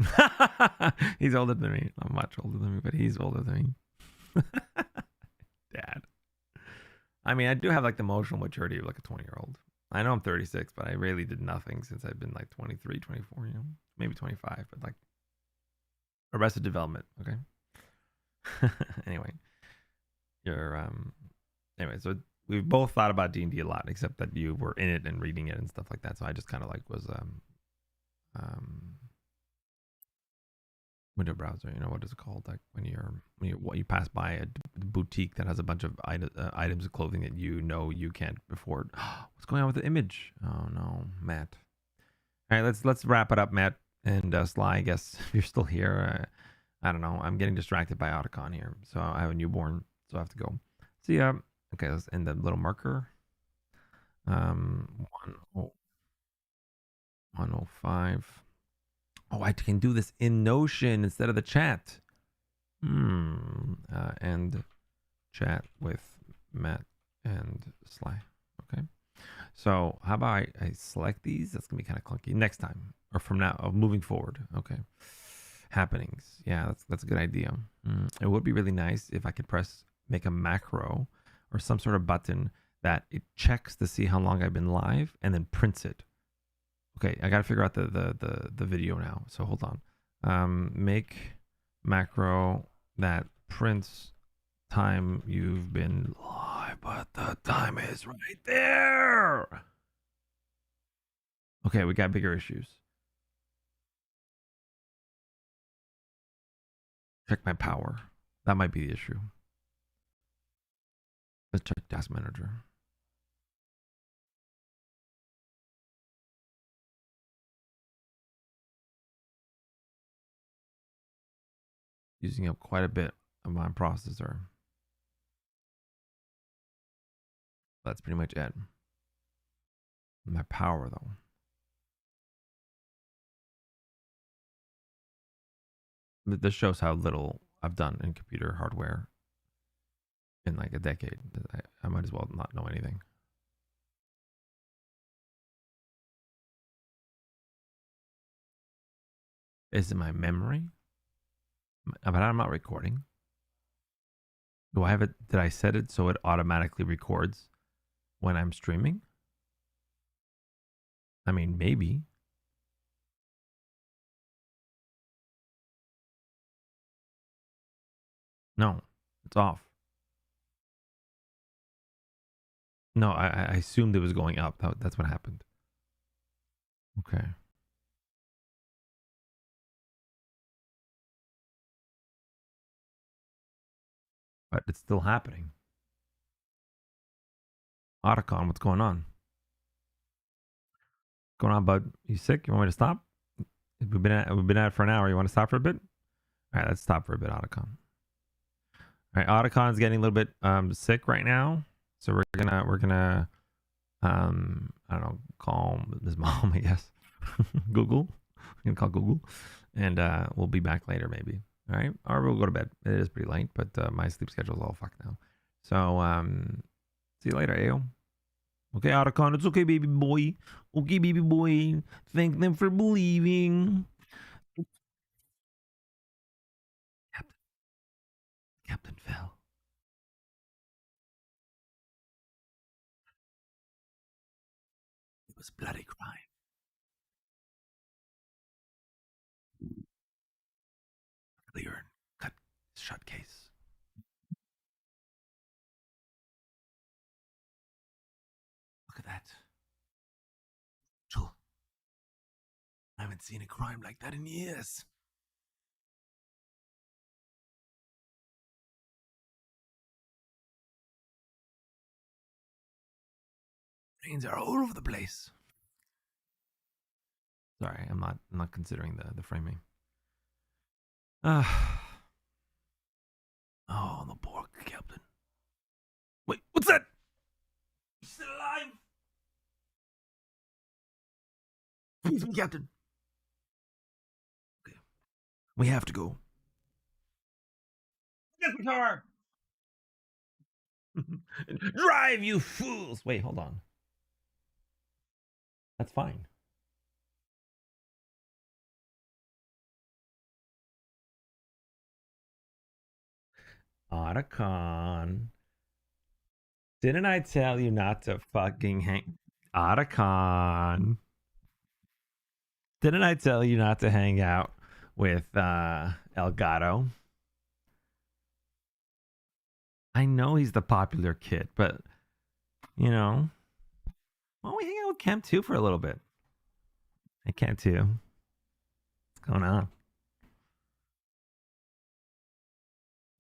He's older than me. I'm much older than me, but he's older than me. Dad. I mean, I do have like the emotional maturity of like a 20-year-old. I know I'm 36, but I really did nothing since I've been like 23, 24, maybe 25, but like Arrested Development, okay? Anyway, so we've both thought about D&D a lot, except that you were in it and reading it and stuff like that. So I just kind of like was window browser. What is it called? Like when you pass by a boutique that has a bunch of items of clothing that you can't afford. What's going on with the image? Oh no, Matt. All right, let's wrap it up, Matt and Sly. I guess if you're still here, I don't know. I'm getting distracted by Otacon here. So I have a newborn, so I have to go. See ya. Okay, let's end the little marker. 105. Oh, I can do this in Notion instead of the chat. And chat with Matt and Sly. Okay. So how about I select these? That's gonna be kind of clunky next time, or from now, moving forward. Okay. Happenings. Yeah, that's a good idea. It would be really nice if I could make a macro or some sort of button that it checks to see how long I've been live and then prints it. Okay, I gotta figure out the video now. So hold on. Make macro that prints time you've been live, but the time is right there. Okay, we got bigger issues. Check my power. That might be the issue. Let's check Task Manager. Using up quite a bit of my processor. That's pretty much it. My power, though. This shows how little I've done in computer hardware in like a decade. I might as well not know anything. Is it my memory? But I'm not recording. Do I have it? Did I set it so it automatically records when I'm streaming? I mean, maybe. No, it's off. No, I assumed it was going up. That's what happened. Okay. But it's still happening. Otacon, what's going on? What's going on, bud? You sick? You want me to stop? We've been at it for an hour. You want to stop for a bit? All right, let's stop for a bit, Otacon. All right, Otacon's getting a little bit sick right now, so we're gonna I don't know, call his mom, I guess. Google. I'm gonna call Google, and we'll be back later maybe. All right, or we'll go to bed. It is pretty late, but my sleep schedule is all fucked now. So see you later, Ayo. Okay, Otacon, it's okay, baby boy. Okay, baby boy. Thank them for believing. Captain fell. It was bloody crime. Clear. Cut. Shut case. Look at that. Joel, I haven't seen a crime like that in years. Brains are all over the place. Sorry, I'm not considering the framing. Oh, the poor captain. Wait, what's that? He's still alive. Please, Captain. Okay, we have to go. Get the car. Drive, you fools! Wait, hold on. That's fine. Otacon. Didn't I tell you not to fucking hang? Otacon. Didn't I tell you not to hang out with Elgato? I know he's the popular kid, but you know, why don't we hang out with Cam 2 for a little bit? Hey, Cam 2. What's going on?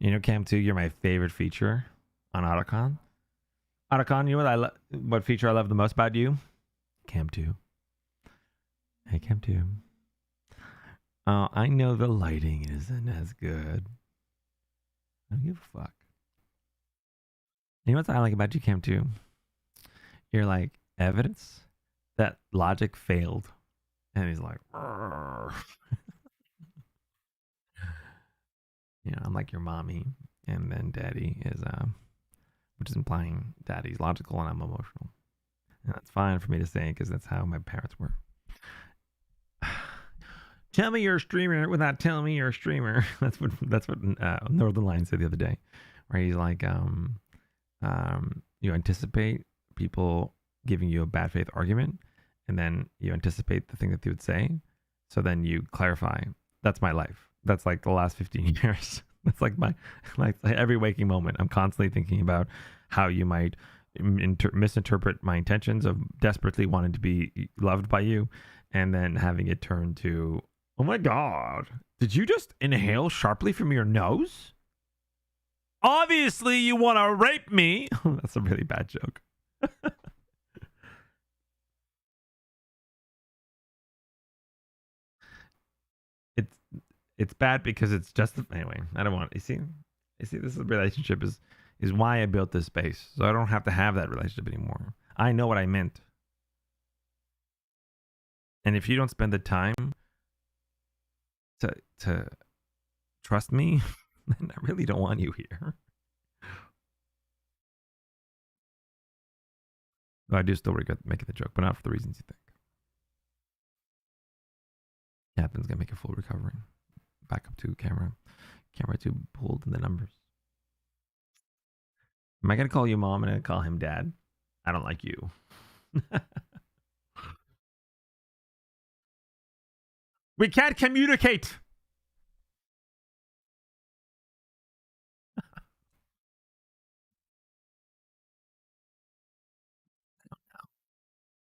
You know, Cam 2, you're my favorite feature on Otacon. Otacon, you know what feature I love the most about you? Cam 2. Hey, Cam 2. I know the lighting isn't as good. I don't give a fuck. You know what I like about you, Cam, too? You're like evidence that logic failed. And he's like, I'm like your mommy, and then daddy is, which is implying daddy's logical and I'm emotional. And that's fine for me to say because that's how my parents were. Tell me you're a streamer without telling me you're a streamer. That's what Northern Lion said the other day, where he's like, you anticipate people giving you a bad faith argument, and then you anticipate the thing that they would say, so then you clarify. That's my life. That's like the last 15 years. That's like my every waking moment. I'm constantly thinking about how you might misinterpret my intentions of desperately wanting to be loved by you, and then having it turn to, oh my god, did you just inhale sharply from your nose? Obviously, you want to rape me. That's a really bad joke. it's it's bad because it's just anyway. I don't want. You see, this relationship is why I built this space, so I don't have to have that relationship anymore. I know what I meant, and if you don't spend the time to trust me, then I really don't want you here. Though I do still regret making the joke, but not for the reasons you think. Captain's gonna make a full recovery. Back up to camera. Camera 2 pulled in the numbers. Am I gonna call you mom and I'm gonna call him dad? I don't like you. We can't communicate.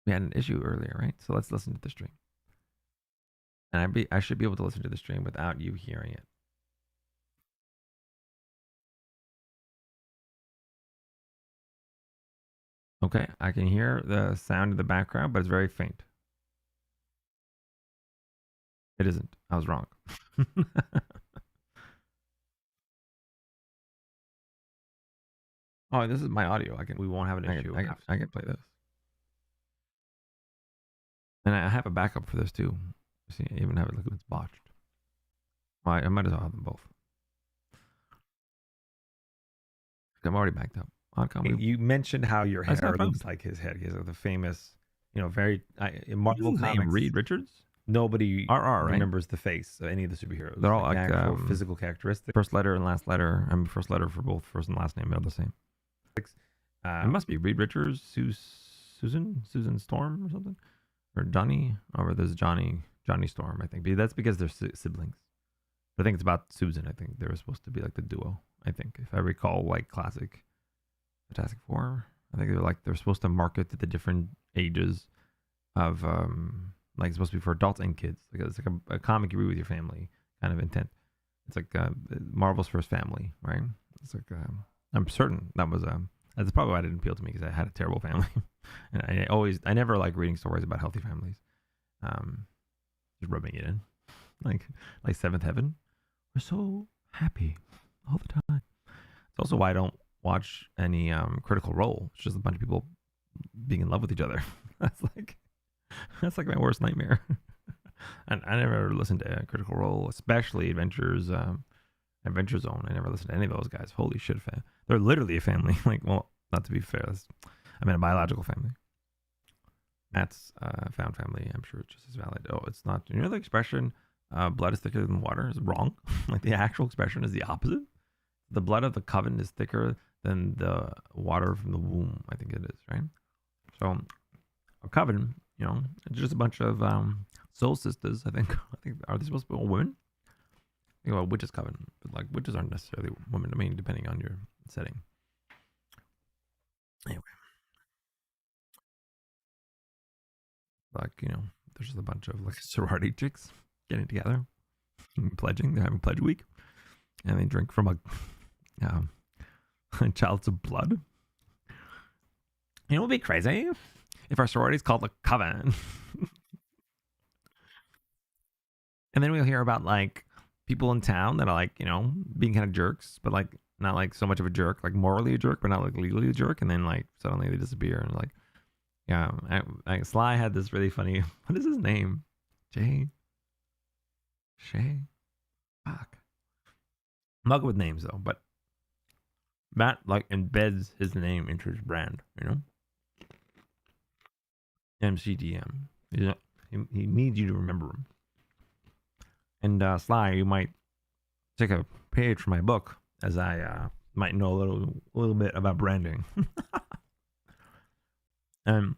We had an issue earlier, right? So let's listen to the stream. And I should be able to listen to the stream without you hearing it. Okay, I can hear the sound in the background, but it's very faint. It isn't. I was wrong. Oh, this is my audio. We won't have an issue. I can play this. And I have a backup for this too. See, I even have it like it's botched. Well, I might as well have them both. I'm already backed up. You mentioned how your hair looks like his head. He has the famous, very Marvel comics. Reed Richards. Nobody remembers the face of any of the superheroes. They're all like actual physical characteristics. First letter and last letter. First letter for both first and last name are the same. It must be Reed Richards, Susan Storm or something, or Johnny. Or there's Johnny Storm. I think that's because they're siblings. I think it's about Susan. I think they were supposed to be like the duo. I think if I recall, like classic Fantastic Four. I think they're supposed to market to the different ages of like it's supposed to be for adults and kids. Like it's like a comic you read with your family kind of intent. It's like Marvel's First Family, right? It's like I'm certain that was that's probably why it didn't appeal to me because I had a terrible family, and I never like reading stories about healthy families. Just rubbing it in, like Seventh Heaven. We're so happy all the time. It's also why I don't watch any Critical Role. It's just a bunch of people being in love with each other. that's like my worst nightmare. And I never listened to Critical Role, especially Adventure Zone. I never listened to any of those guys. Holy shit, fan. They're literally a family. Like, well, not to be fair, I mean a biological family. Matt's found family. I'm sure it's just as valid. Oh, it's not. You know the expression, blood is thicker than water is wrong. Like the actual expression is the opposite. The blood of the coven is thicker than the water from the womb. I think it is, right? So a coven, it's just a bunch of soul sisters. I think are they supposed to be all women? Witches coven, but like witches aren't necessarily women. I mean, depending on your setting. Anyway, like there's just a bunch of like sorority chicks getting together, and pledging. They're having pledge week, and they drink from a child's of blood. It would be crazy if our sorority is called the Coven. And then we'll hear about like people in town that are like, being kind of jerks, but like not like so much of a jerk, like morally a jerk, but not like legally a jerk. And then like suddenly they disappear and like, yeah, Sly had this really funny. What is his name? Jay Shay. Fuck. I'm not good with names though, but Matt like embeds his name into his brand. MCDM. He needs you to remember him. And Sly, you might take a page from my book, as I might know a little bit about branding. And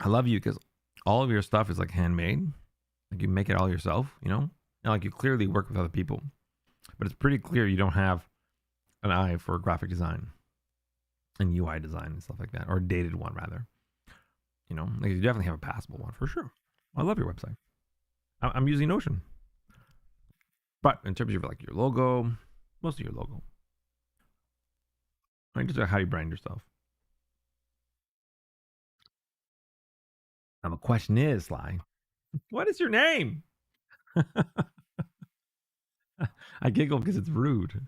I love you because all of your stuff is like handmade. Like you make it all yourself, And like you clearly work with other people, but it's pretty clear you don't have an eye for graphic design and UI design and stuff like that, or a dated one rather. Like you definitely have a passable one for sure. I love your website. I'm using Notion, but in terms of like your logo, most of your logo, right? Just how you brand yourself. Now the question is, Sly, what is your name? I giggle because it's rude.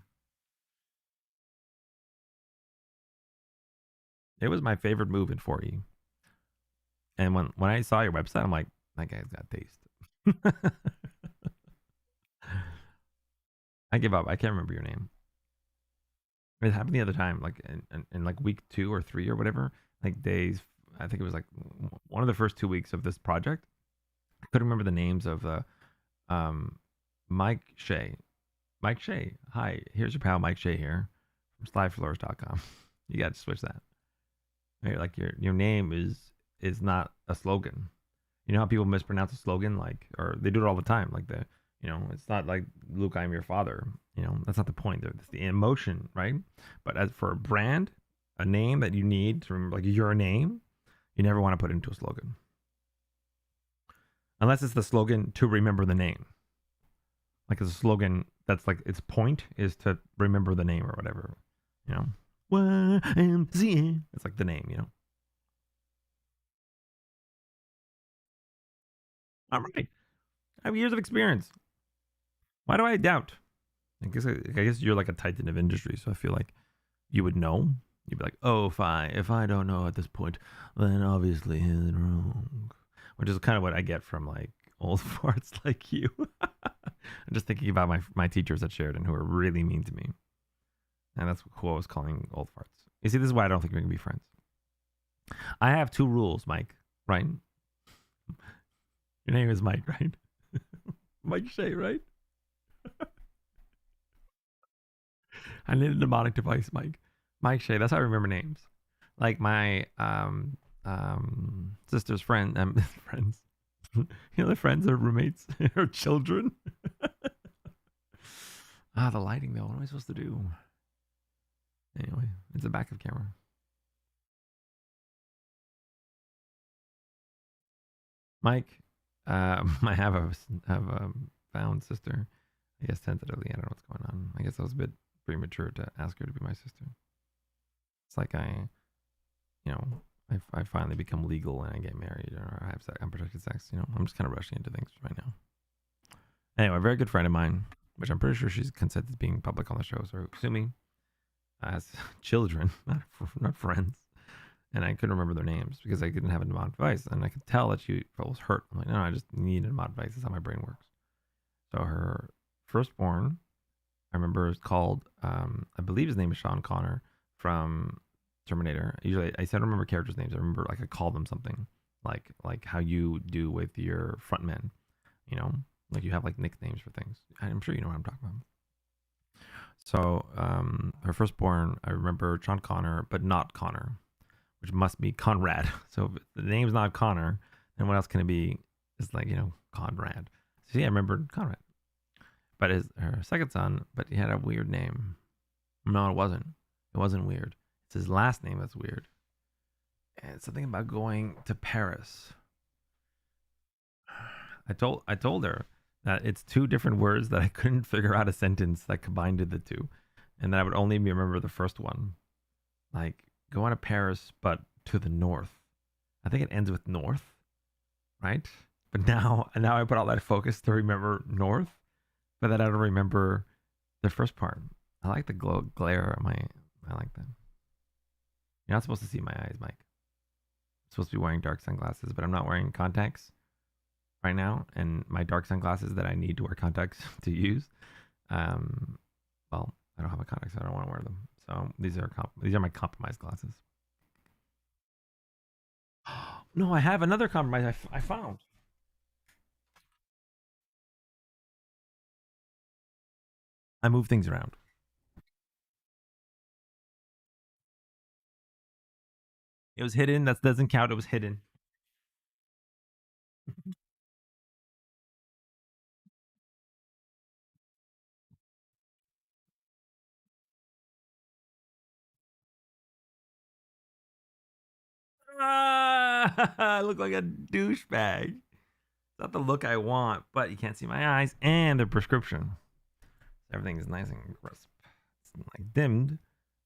It was my favorite move in 4E. And when I saw your website, I'm like, that guy's got taste. I give up. I can't remember your name. It happened the other time, like in like week 2 or 3 or whatever, like days. I think it was like one of the first 2 weeks of this project. I couldn't remember the names of um, Mike Shea. Mike Shea. Hi, here's your pal Mike Shea here from slyfloors.com. You got to switch that. Right? Like your name is not a slogan. You know how people mispronounce a slogan, like, or they do it all the time, like it's not like Luke, I am your father. That's not the point. It's the emotion, right? But as for a brand, a name that you need to remember, like your name, you never want to put it into a slogan, unless it's the slogan to remember the name. Like it's a slogan that's like its point is to remember the name or whatever. YMCA. It's like the name. All right. I have years of experience. Why do I doubt? I guess you're like a titan of industry, so I feel like you would know. You'd be like, oh, if I don't know at this point, then obviously he's wrong. Which is kind of what I get from like old farts like you. I'm just thinking about my teachers at Sheridan who are really mean to me. And that's who I was calling old farts. You see, this is why I don't think we can be friends. I have 2 rules, Mike, right? Your name is Mike, right? Mike Shea, right? I need a mnemonic device, Mike. Mike Shea. That's how I remember names. Like my sister's friends. Their friends are roommates or children. The lighting though. What am I supposed to do? Anyway, it's a backup camera. Mike, I have a found sister. I guess tentatively. I don't know what's going on. I guess I was a bit premature to ask her to be my sister. It's like I finally become legal and I get married or I have unprotected sex. I'm just kind of rushing into things right now. Anyway, a very good friend of mine, which I'm pretty sure she's consented to being public on the show, so sue me as children, not friends. And I couldn't remember their names because I didn't have a mnemonic device, and I could tell that she was hurt. I'm like, no, I just need a mnemonic device. That's how my brain works. So her firstborn, I remember, is called, I believe his name is Sean Connor from Terminator. Usually, I don't remember characters' names. I remember like I called them something like how you do with your frontmen. Like you have like nicknames for things. I'm sure you know what I'm talking about. So her firstborn, I remember Sean Connor, but not Connor, which must be Conrad. So if the name's not Connor, then what else can it be? It's like Conrad. So yeah, I remember Conrad. But her second son, but he had a weird name. No, it wasn't. It wasn't weird. It's his last name that's weird. And it's something about going to Paris. I told her that it's 2 different words that I couldn't figure out a sentence that combined the 2, and that I would only remember the first one. Like going to Paris, but to the north. I think it ends with north, right? But now I put all that focus to remember north, but then I don't remember the first part. I like the glare on my. I like that. You're not supposed to see my eyes, Mike. I'm supposed to be wearing dark sunglasses, but I'm not wearing contacts right now, and my dark sunglasses that I need to wear contacts to use. Um, well, I don't have a contact, so I don't want to wear them. So these are my compromised glasses. No, I have another compromise I found. I move things around. It was hidden. That doesn't count. It was hidden. I look like a douchebag. It's not the look I want, but you can't see my eyes and the prescription. Everything is nice and crisp. It's like dimmed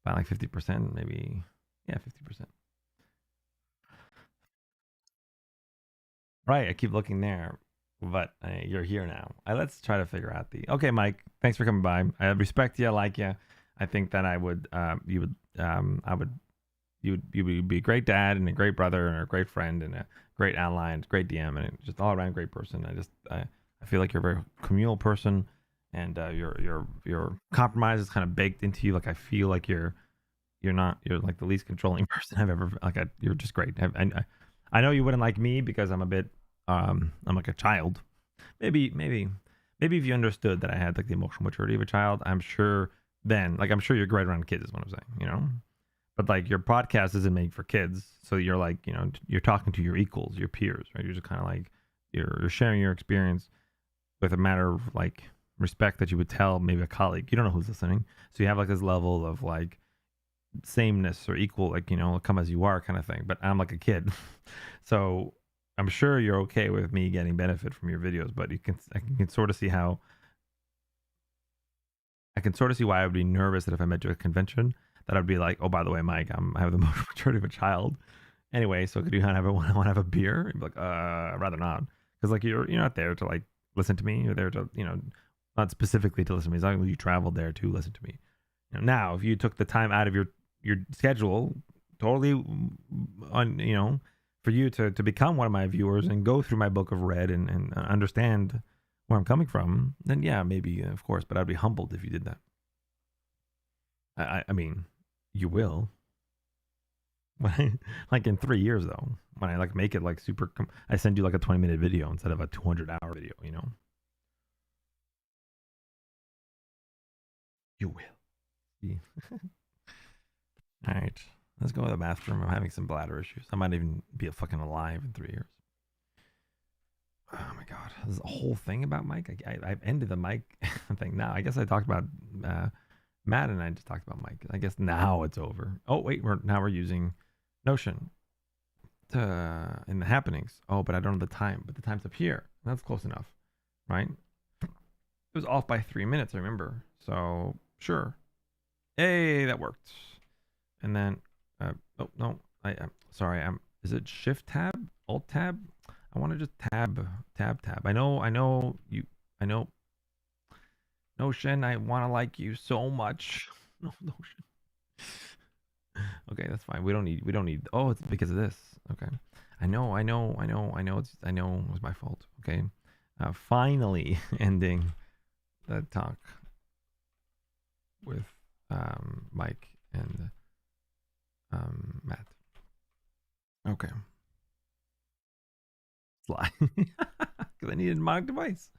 by like 50%, maybe. Yeah, 50%. Right. I keep looking there, but you're here now. Let's try to figure out the. Okay, Mike. Thanks for coming by. I respect you. I like you. I think that I would. You would. I would. You would be a great dad and a great brother and a great friend and a great ally and a great DM and just all around great person. I feel like you're a very communal person, and your compromise is kind of baked into you. Like I feel like you're like the least controlling person I've ever like. You're just great. I know you wouldn't like me because I'm a bit I'm like a child. Maybe if you understood that I had like the emotional maturity of a child, I'm sure then like I'm sure you're great around kids is what I'm saying, you know? But like your podcast isn't made for kids, so you're like, you know, you're talking to your equals, your peers, right? You're just kind of like you're sharing your experience with a matter of like respect that you would tell maybe a colleague. You don't know who's listening. So you have like this level of like sameness or equal, like, you know, come as you are kind of thing. But I'm like a kid. So I'm sure you're okay with me getting benefit from your videos, but I can sort of see how I can sort of see why I would be nervous that if I met you at a convention, that I'd be like, oh, by the way, Mike, I have the emotional maturity of a child. Anyway, so could you have want to have a beer? You'd be like, I'd rather not, because like you're not there to like listen to me. You're there to not specifically to listen to me. As long as you traveled there to listen to me. Now, if you took the time out of your schedule, totally on for you to become one of my viewers and go through my book of red and understand where I'm coming from, then yeah, maybe of course, but I'd be humbled if you did that. I mean, you will. Like in 3 years though, when I like make it like super, I send you like a 20-minute video instead of a 200-hour video. You will. See? All right, let's go to the bathroom. I'm having some bladder issues. I might even be fucking alive in 3 years. Oh my god, there's a whole thing about Mike. I've ended the Mike thing now. I guess I talked about Matt and I just talked about Mike. I guess now it's over. Oh wait, we're using Notion in the happenings. Oh, but I don't know the time. But the time's up here. That's close enough, right? It was off by 3 minutes. I remember. So sure. Hey, that worked. And then, oh no, I'm sorry. Is it Shift Tab, Alt Tab? I want to just tab. I know you. I know Notion. I want to like you so much. No Notion. Okay, that's fine. We don't need. Oh, it's because of this. Okay. I know. It was my fault. Okay. Finally ending the talk with Mike and Matt. Okay. Fly. Because I needed my device.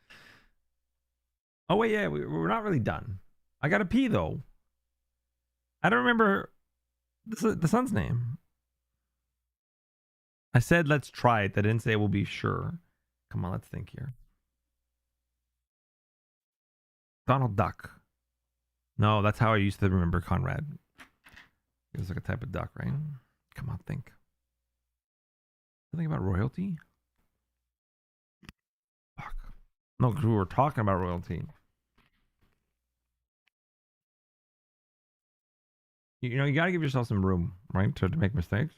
Oh wait, yeah, we're not really done. I gotta pee though. I don't remember the son's name. I said let's try it. I didn't say we'll be sure. Come on, let's think here. Donald Duck. No, that's how I used to remember Conrad. It was like a type of duck, right? Come on, think. Something about royalty? Fuck. No, because we were talking about royalty. You gotta give yourself some room, right, to make mistakes.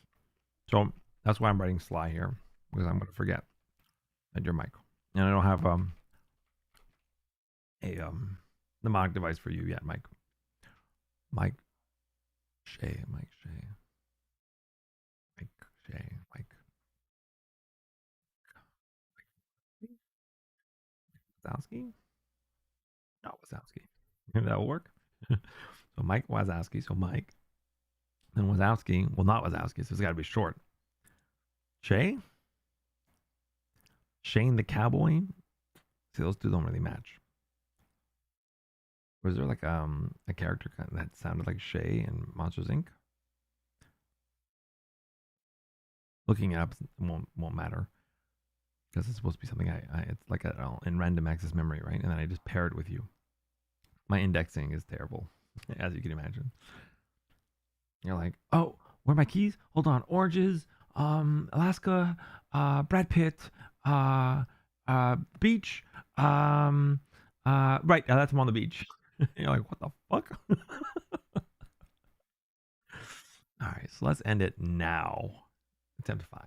So that's why I'm writing Sly here, because I'm gonna forget. at your mic, and I don't have a the mic device for you yet, Mike. Mike Shay, Mike Shay, Mike Shay, Mike Wazowski. Not Wazowski. That'll work. So Mike Wazowski. So Mike. Then Wazowski. Well, not Wazowski. So it's got to be short. Shay. Shane the Cowboy. See, those two don't really match. Was there like a character that sounded like Shay in Monsters Inc? Looking it up won't matter because it's supposed to be something it's like in random access memory, right? And then I just pair it with you. My indexing is terrible, as you can imagine. You're like, oh, where are my keys? Hold on, oranges, Alaska, Brad Pitt, beach, right, that's him on the beach. You're like, what the fuck? All right, so let's end it now. Attempt 5.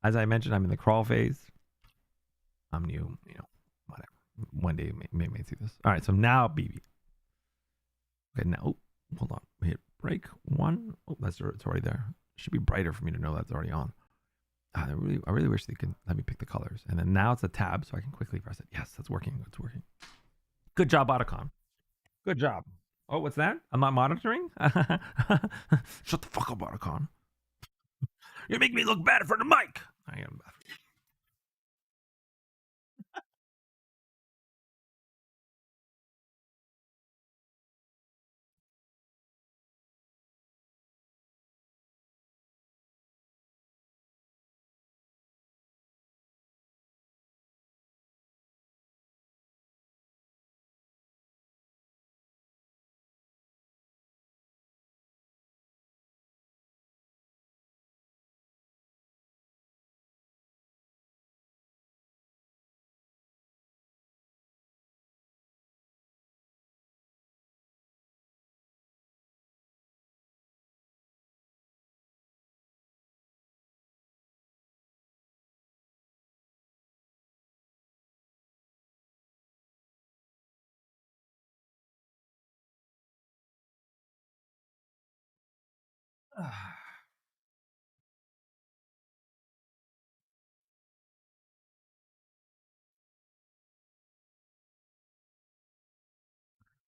As I mentioned, I'm in the crawl phase. I'm new, whatever. One day may see this. All right, so now BB. Okay, now, hold on. We hit break 1. Oh, it's already there. It should be brighter for me to know that's already on. I really wish they could let me pick the colors. And then now it's a tab, so I can quickly press it. Yes, that's working. It's working. Good job, Otacon. Good job. Oh, what's that? I'm not monitoring? Shut the fuck up, Otacon. You make me look bad in front of the mic. I am bad.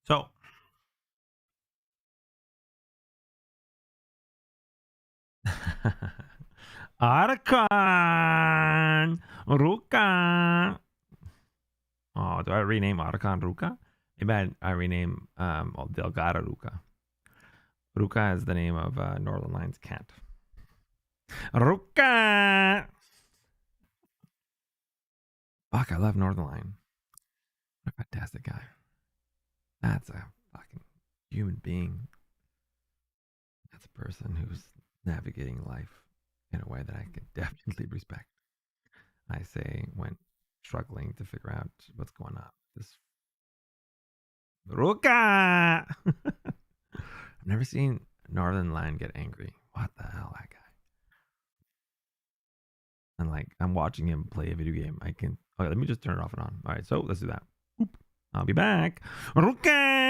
So, Otacon Ruka. Oh, do I rename Otacon Ruka? Maybe I rename Delgado Ruka. Ruka is the name of Northern Line's cat. Ruka! Fuck, I love Northern Line. What a fantastic guy. That's a fucking human being. That's a person who's navigating life in a way that I can definitely respect. I say when struggling to figure out what's going on. This Ruka! I've never seen Northern Line get angry. What the hell, that guy? And like, I'm watching him play a video game. I can. Okay, let me just turn it off and on. All right, so let's do that. Boop. I'll be back. Ruka!